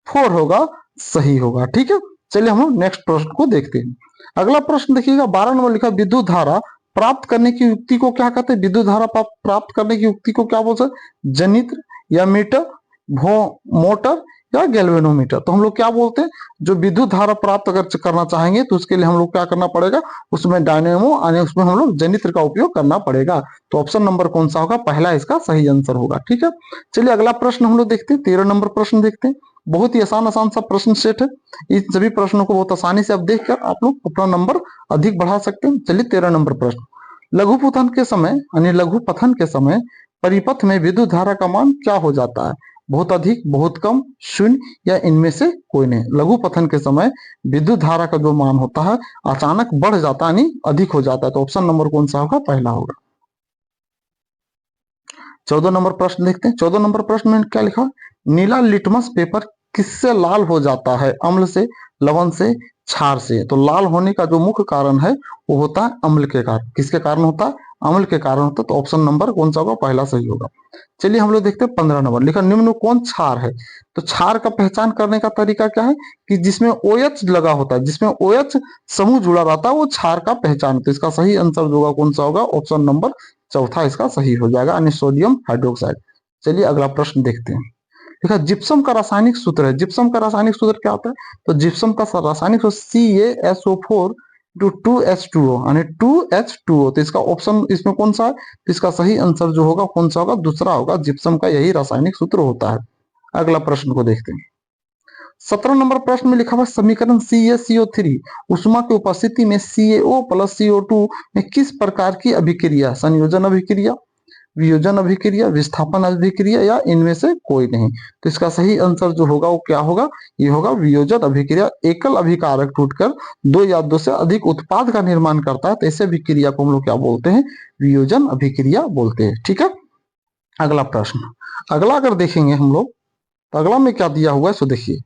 4 होगा, सही होगा। ठीक है, चलिए हम नेक्स्ट प्रश्न को देखते हैं। अगला प्रश्न देखिएगा, 12 नंबर लिखा विद्युत धारा प्राप्त करने की युक्ति को क्या कहते हैं? विद्युत धारा प्राप्त करने की युक्ति को क्या बोलते हैं? जनित्र या मीटर, मोटर या गैल्वेनोमीटर। तो हम लोग क्या बोलते हैं, जो विद्युत धारा प्राप्त अगर करना चाहेंगे तो उसके लिए हम लोग क्या करना पड़ेगा, उसमें डायनेमो यानी उसमें हम लोग जनित्र का उपयोग करना पड़ेगा। तो ऑप्शन नंबर कौन सा होगा, पहला इसका सही आंसर होगा। ठीक है, चलिए अगला प्रश्न हम लोग देखते हैं, 13 नंबर प्रश्न देखते हैं। बहुत ही आसान आसान सा प्रश्न सेट है। इन सभी प्रश्नों को बहुत आसानी से आप देखकर आप लोग अपना नंबर अधिक बढ़ा सकते हैं। चलिए 13 नंबर प्रश्न, लघु पथन के समय यानी लघु पथन के समय परिपथ में विद्युत धारा का मान क्या हो जाता है, बहुत अधिक, बहुत कम, शून्य या इनमें से कोई नहीं। लघु पथन के समय विद्युत धारा का जो मान होता है अचानक बढ़ जाता है यानी अधिक हो जाता है। तो ऑप्शन नंबर कौन सा होगा, पहला होगा। 14 नंबर प्रश्न देखते हैं। 14 नंबर प्रश्न में क्या लिखा, नीला लिटमस पेपर किससे लाल हो जाता है, अम्ल से, लवण से, क्षार से। तो लाल होने का जो मुख्य कारण है वो होता है अम्ल के कारण। किसके कारण होता है, अम्ल के कारण होता है। तो ऑप्शन नंबर कौन सा होगा, पहला सही होगा। चलिए हम लोग देखते हैं 15 नंबर, लिखा निम्न कौन क्षार है। तो क्षार का पहचान करने का तरीका क्या है कि जिसमें OH लगा होता है, जिसमें OH समूह जुड़ा रहता है वो क्षार का पहचान। तो इसका सही आंसर जो होगा कौन सा होगा, ऑप्शन नंबर चौथा इसका सही हो जाएगा, यानी सोडियम हाइड्रोक्साइड। चलिए अगला प्रश्न देखते हैं। देखा जिप्सम का रासायनिक सूत्र है, जिप्सम का रासायनिक सूत्र क्या होता है, तो जिप्सम का रासायनिक सूत्र CaSO4 2H2O यानी 2H2O। तो इसका ऑप्शन इसमें कौन सा है, तो इसका सही आंसर जो होगा कौन सा होगा, दूसरा होगा। जिप्सम का यही रासायनिक सूत्र होता है। अगला प्रश्न को देखते हैं। 17 नंबर प्रश्न में लिखा हुआ समीकरण CaCO3 उष्मा की उपस्थिति में CaO प्लस CO2 में किस प्रकार की अभिक्रिया, संयोजन अभिक्रिया, वियोजन अभिक्रिया, विस्थापन अभिक्रिया या इनमें से कोई नहीं। तो इसका सही आंसर जो होगा वो क्या होगा, ये होगा वियोजन अभिक्रिया। एकल अभिकारक टूटकर दो या दो से अधिक उत्पाद का निर्माण करता है, तो ऐसे अभिक्रिया को हम लोग क्या बोलते हैं, वियोजन अभिक्रिया बोलते हैं। ठीक है, अगला प्रश्न, अगला अगर देखेंगे हम लोग तो अगला में क्या दिया हुआ है सो देखिए।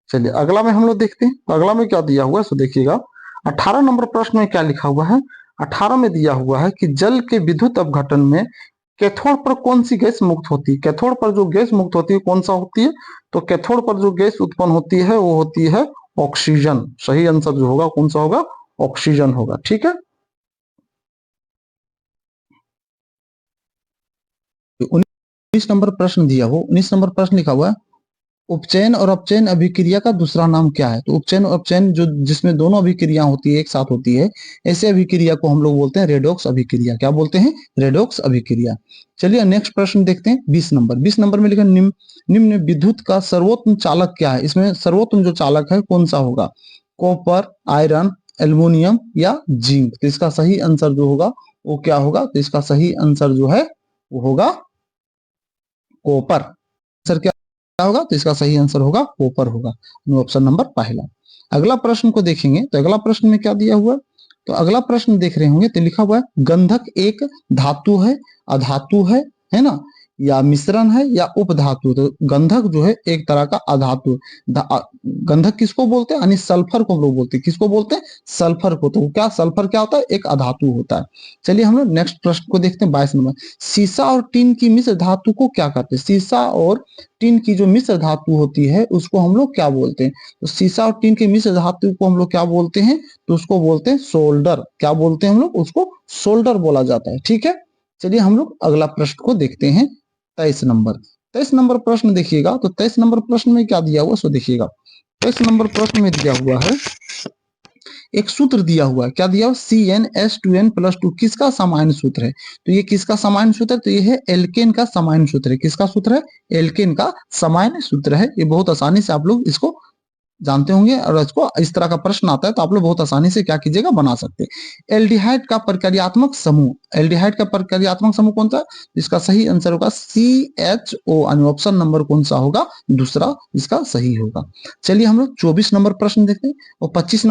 चलिए अगला में हम लोग देखते हैं, तो अगला में क्या दिया हुआ है सो देखिएगा। 18 नंबर प्रश्न में क्या लिखा हुआ है, 18 में दिया हुआ है कि जल के विद्युत अपघटन में कैथोड पर कौन सी गैस मुक्त होती है। कैथोड पर जो गैस मुक्त होती है कौन सा होती है, तो कैथोड पर जो गैस उत्पन्न होती है वो होती है ऑक्सीजन। सही आंसर जो होगा कौन सा होगा, ऑक्सीजन होगा। ठीक है, 19 नंबर प्रश्न दिया हो, 19 नंबर प्रश्न लिखा हुआ है उपचयन और अपचयन अभिक्रिया का दूसरा नाम क्या है। तो उपचयन और अपचयन जो जिसमें दोनों अभिक्रिया होती है एक साथ होती है, ऐसे अभिक्रिया को हम लोग बोलते हैं रेडॉक्स अभिक्रिया। क्या बोलते हैं, रेडॉक्स अभिक्रिया। चलिए नेक्स्ट प्रश्न देखते हैं 20 नंबर। 20 नंबर में लिखा निम्न विद्युत का सर्वोत्तम चालक क्या है। इसमें सर्वोत्तम जो चालक है कौन सा होगा, कॉपर, आयरन, एल्युमिनियम या जिंक। तो इसका सही आंसर जो होगा वो क्या होगा, तो इसका सही आंसर जो है वो होगा कॉपर। आंसर क्या होगा, तो इसका सही आंसर होगा कॉपर होगा, ऑप्शन नंबर पहला। अगला प्रश्न को देखेंगे तो अगला प्रश्न में क्या दिया हुआ है, तो अगला प्रश्न देख रहे होंगे तो लिखा हुआ है गंधक एक धातु है, अधातु है ना, या मिश्रण है या उपधातु। तो गंधक जो है एक तरह का अधातु। गंधक किसको बोलते हैं, यानी सल्फर को हम लोग बोलते हैं। किसको बोलते हैं, सल्फर को। तो क्या सल्फर क्या होता है, एक अधातु होता है। चलिए हम लोग नेक्स्ट प्रश्न को देखते हैं 22 नंबर। सीसा और टीन की मिश्र धातु को क्या कहते हैं। सीसा और टीन की जो मिश्र धातु होती है उसको हम लोग क्या बोलते हैं, तो सीसा और टीन की मिश्र धातु को हम लोग क्या बोलते हैं, तो उसको बोलते हैं सोल्डर। क्या बोलते हैं हम लोग, उसको सोल्डर बोला जाता है। ठीक है, चलिए हम लोग अगला प्रश्न को देखते हैं 23 नंबर। 23 नंबर प्रश्न देखिएगा, तो 23 नंबर प्रश्न में क्या दिया हुआ सो देखिएगा। 23 नंबर प्रश्न में दिया हुआ है एक सूत्र दिया हुआ है। क्या दिया हुआ, CnH2n+2 किसका सामान्य सूत्र है। तो ये किसका सामान्य सूत्र है, तो ये है एल्केन का सामान्य सूत्र है। किसका सूत्र है, एल्केन का सामान्य सूत्र है। ये बहुत आसानी से आप लोग इसको जानते होंगे और इसको इस तरह का प्रश्न आता है तो आप लोग बहुत आसानी से क्या कीजिएगा, बना सकते हैं। एल्डिहाइड का प्रक्रियात्मक समूह, एल्डिहाइड का प्रक्रियात्मक समूह कौन सा, इसका सही आंसर होगा CHO, ऑप्शन नंबर कौन सा होगा, दूसरा इसका सही होगा। चलिए हम लोग 24 नंबर प्रश्न देखते हैं और 25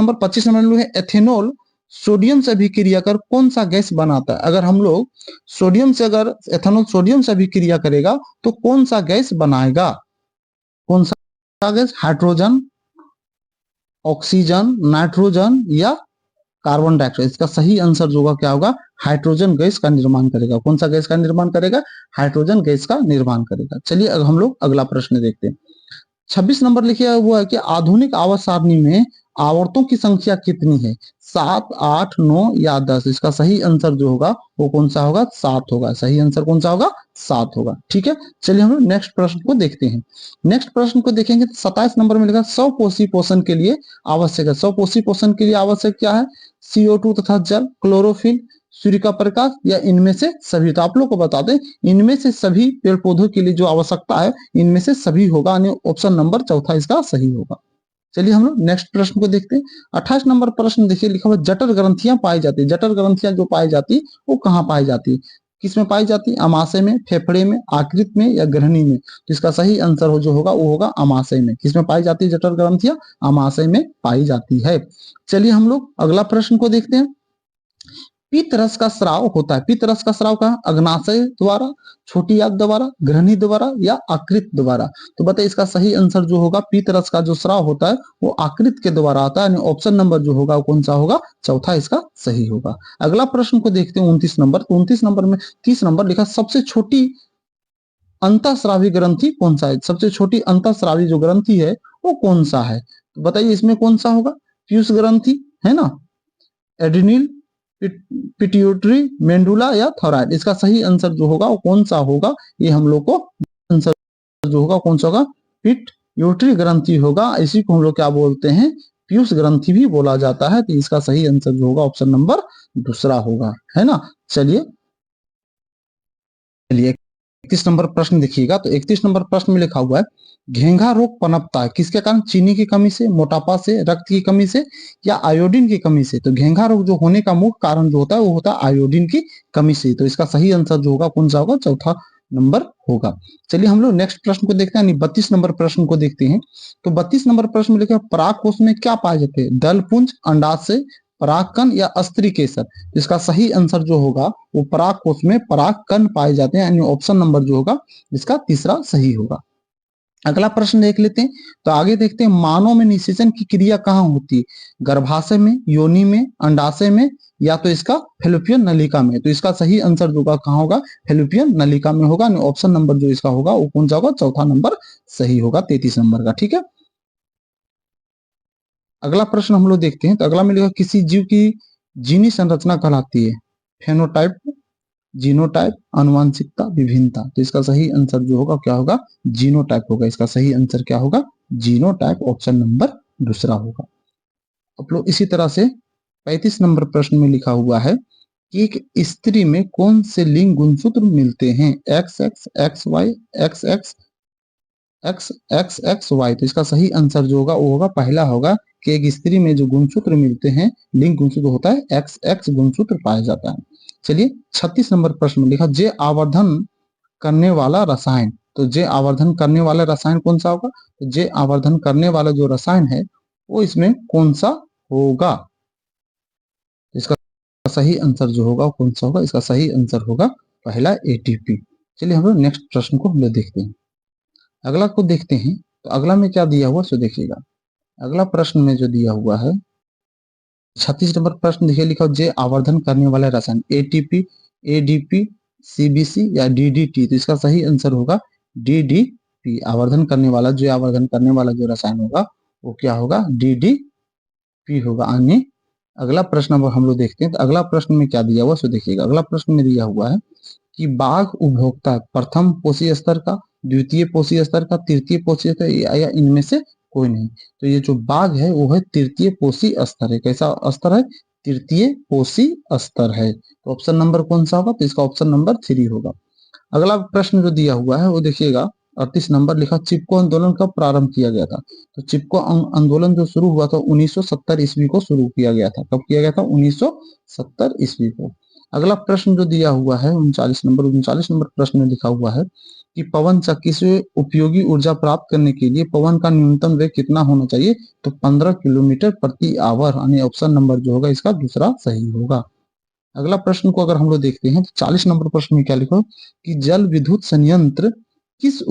नंबर है एथेनॉल सोडियम से अभिक्रिया कर कौन सा गैस बनाता है। अगर हम लोग सोडियम से, अगर एथेनॉल सोडियम से अभिक्रिया करेगा तो कौन सा गैस बनाएगा, कौन सा गैस, हाइड्रोजन, ऑक्सीजन, नाइट्रोजन या कार्बन डाइऑक्साइड। इसका सही आंसर जो होगा क्या होगा, हाइड्रोजन गैस का निर्माण करेगा। कौन सा गैस का निर्माण करेगा, हाइड्रोजन गैस का निर्माण करेगा। चलिए अब हम लोग अगला प्रश्न देखते हैं। 26 नंबर लिखा हुआ है कि आधुनिक आवर्त सारणी में आवर्तों की संख्या कितनी है, 7, 8, 9 या 10। इसका सही आंसर जो होगा वो कौन सा होगा, 7 होगा। सही आंसर कौन सा होगा, 7 होगा। ठीक है, चलिए हम लोग नेक्स्ट प्रश्न को देखते हैं। नेक्स्ट प्रश्न को देखेंगे तो 27 नंबर में लिखा स्वपोषी पोषण के लिए आवश्यक है। स्वपोषी पोषण के लिए आवश्यक क्या है, CO2 तथा जल, क्लोरोफिल, सूर्य का प्रकाश या इनमें से सभी। तो आप लोग को बता दें, इनमें से सभी पेड़ पौधों के लिए जो आवश्यकता है इनमें से सभी होगा, यानी ऑप्शन नंबर चौथा इसका सही होगा। चलिए हम लोग नेक्स्ट प्रश्न को देखते हैं। 28 नंबर प्रश्न देखिए, लिखा हुआ जठर ग्रंथियां पाई जाती है। जठर ग्रंथियां जो पाई जाती है वो कहाँ पाई जाती है, किस में पाई जाती है, अमाशय में, फेफड़े में, आकृत में या ग्रहणी में। तो इसका सही आंसर हो जो होगा वो होगा अमाशय में। किस में पाई जाती है जठर ग्रंथियां, अमाशय में पाई जाती है। चलिए हम लोग अगला प्रश्न को देखते हैं। पित्त रस का स्राव होता है। पित्त रस का स्राव कहाँ, अग्नाशय द्वारा, छोटी आंत द्वारा, ग्रहणी द्वारा या आकृत द्वारा। तो बताइए इसका सही आंसर जो होगा, पित्त रस का जो स्राव होता है वो आकृत के द्वारा आता है, ऑप्शन नंबर जो होगा वो कौन सा होगा, चौथा इसका सही होगा। अगला प्रश्न को देखते हैं 29 नंबर। तो 29 नंबर में 30 नंबर लिखा, सबसे छोटी अंतःस्रावी ग्रंथि कौन सा है। सबसे छोटी अंतःस्रावी जो ग्रंथि है वो कौन सा है, तो बताइए इसमें कौन सा होगा, पीयूष ग्रंथि है ना, एड्रिनल, पिट्यूटरी, मेंडुला या थॉराइड। इसका सही आंसर जो होगा वो कौन सा होगा, ये हम लोग को आंसर जो होगा कौन सा होगा, पिट्यूटरी ग्रंथि होगा। इसी को हम लोग क्या बोलते हैं, पीयूष ग्रंथि भी बोला जाता है। तो इसका सही आंसर जो होगा ऑप्शन नंबर दूसरा होगा, है ना। चलिए 31 नंबर प्रश्न देखिएगा। तो 31 नंबर प्रश्न में लिखा हुआ है, घेंघा रोग पनपता है किसके कारण, चीनी की कमी से, मोटापा से, रक्त की कमी से या आयोडीन की कमी से। तो घेंघा रोग जो होने का मुख्य कारण जो होता है वो होता है आयोडीन की कमी से। तो इसका सही आंसर जो होगा कौन सा होगा, चौथा नंबर होगा। चलिए हम लोग नेक्स्ट प्रश्न को देखते हैं, 32 नंबर प्रश्न को देखते हैं। तो 32 नंबर प्रश्न में लिखा है, परागकोश में क्या पाए जाते हैं, दलपुंज, अंडाशय, परागकण या अस्त्री केसर। इसका सही आंसर जो होगा वो परागकोश में परागकण पाए जाते हैं, यानी ऑप्शन नंबर जो होगा इसका तीसरा सही होगा। अगला प्रश्न देख लेते हैं। तो आगे देखते हैं, मानव में निषेचन की क्रिया कहाँ होती है, गर्भाशय में, योनि में, अंडाशय में या तो इसका फैलोपियन नलिका में। तो इसका सही आंसर जो होगा कहाँ होगा, फैलोपियन नलिका में होगा। ऑप्शन नंबर जो इसका होगा वो कौन सा होगा, चौथा नंबर सही होगा 33 नंबर का। ठीक है, अगला प्रश्न हम लोग देखते हैं। तो अगला में लिखा, किसी जीव की जीनी संरचना कहलाती है, फेनोटाइप, जीनोटाइप, आनुवंशिकता, विभिन्नता। तो इसका सही आंसर जो होगा क्या होगा, जीनोटाइप होगा। इसका सही आंसर क्या होगा, जीनोटाइप, ऑप्शन नंबर दूसरा होगा। आप लोग इसी तरह से 35 नंबर प्रश्न में लिखा हुआ है कि एक स्त्री में कौन से लिंग गुणसूत्र मिलते हैं, XX, XY, XX, XXXY। तो इसका सही आंसर जो होगा वो होगा पहला होगा, कि एक स्त्री में जो गुणसूत्र मिलते हैं, लिंग गुणसूत्र होता है XX गुणसूत्र पाया जाता है। चलिए 36 नंबर प्रश्न में लिखा, जे आवर्धन करने वाला रसायन। तो जे आवर्धन करने वाला रसायन कौन सा होगा, तो जे आवर्धन करने वाला जो रसायन है वो इसमें कौन सा होगा, इसका सही आंसर जो होगा कौन सा होगा, इसका सही आंसर होगा पहला ATP। चलिए हम लोग नेक्स्ट प्रश्न को हम लोग देखते हैं। अगला को देखते हैं। तो अगला में क्या दिया हुआ सो देखिएगा। अगला प्रश्न में जो दिया हुआ है 36 नंबर प्रश्न देखिए, लिखा जे आवर्धन करने वाला रसायन, ATP, ADP, CBC या DDT। तो इसका सही आंसर होगा DDP। आवर्धन करने वाला, जो आवर्धन करने वाला जो रसायन होगा वो क्या होगा, DDP होगा। अन्य अगला प्रश्न अब हम लोग देखते हैं। तो अगला प्रश्न में क्या दिया हुआ सो देखिएगा। अगला प्रश्न में दिया हुआ है कि बाघ उपभोक्ता प्रथम पोषी स्तर का, द्वितीय पोषी स्तर का, तृतीय पोषी स्तर या इनमें से कोई नहीं। तो ये जो बाघ है वो है तृतीय पोषी स्तर है। कैसा स्तर है, तृतीय पोषी स्तर है। तो ऑप्शन नंबर कौन सा होगा, तो इसका ऑप्शन नंबर 3 होगा। अगला प्रश्न जो दिया हुआ है वो देखिएगा 38 नंबर, लिखा चिपको आंदोलन कब प्रारंभ किया गया था। तो चिपको आंदोलन जो शुरू हुआ था 1970 ईस्वी को शुरू किया गया था। कब किया गया था, 1970 ईस्वी को। अगला प्रश्न जो दिया हुआ है 39 नंबर प्रश्न में लिखा हुआ है कि पवन चक्की से उपयोगी ऊर्जा प्राप्त करने के लिए पवन का न्यूनतम वेग कितना होना चाहिए, तो 15 किलोमीटर प्रति आवर, यानी ऑप्शन नंबर जो होगा इसका दूसरा सही होगा। अगला प्रश्न को अगर हम लोग देखते हैं तो 40 नंबर प्रश्न में क्या लिखा कि जल विद्युत संयंत्र किस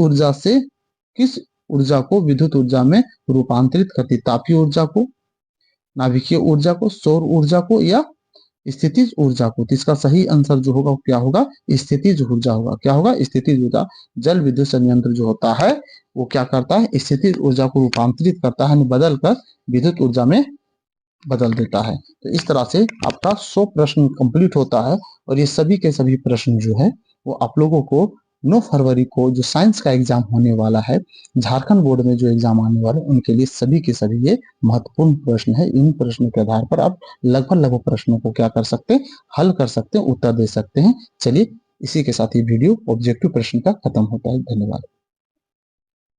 ऊर्जा को विद्युत ऊर्जा में रूपांतरित करती, तापीय ऊर्जा को, नाभिकीय ऊर्जा को, सौर ऊर्जा को या स्थितिज ऊर्जा को। तो इसका सही आंसर जो होगा क्या होगा, स्थितिज ऊर्जा होगा। क्या होगा, स्थितिज ऊर्जा। जल विद्युत संयंत्र जो होता है वो क्या करता है, स्थितिज ऊर्जा को रूपांतरित करता है, बदल कर विद्युत ऊर्जा में बदल देता है। तो इस तरह से आपका 100 प्रश्न कंप्लीट होता है और ये सभी के सभी प्रश्न जो है वो आप लोगों को 9 फरवरी को जो साइंस का एग्जाम होने वाला है, झारखंड बोर्ड में जो एग्जाम आने वाले हैं, उनके लिए सभी के सभी ये महत्वपूर्ण प्रश्न है। इन प्रश्नों के आधार पर आप लगभग प्रश्नों को क्या कर सकते हैं, हल कर सकते हैं, उत्तर दे सकते हैं। चलिए इसी के साथ ये वीडियो ऑब्जेक्टिव प्रश्न का खत्म होता है। धन्यवाद।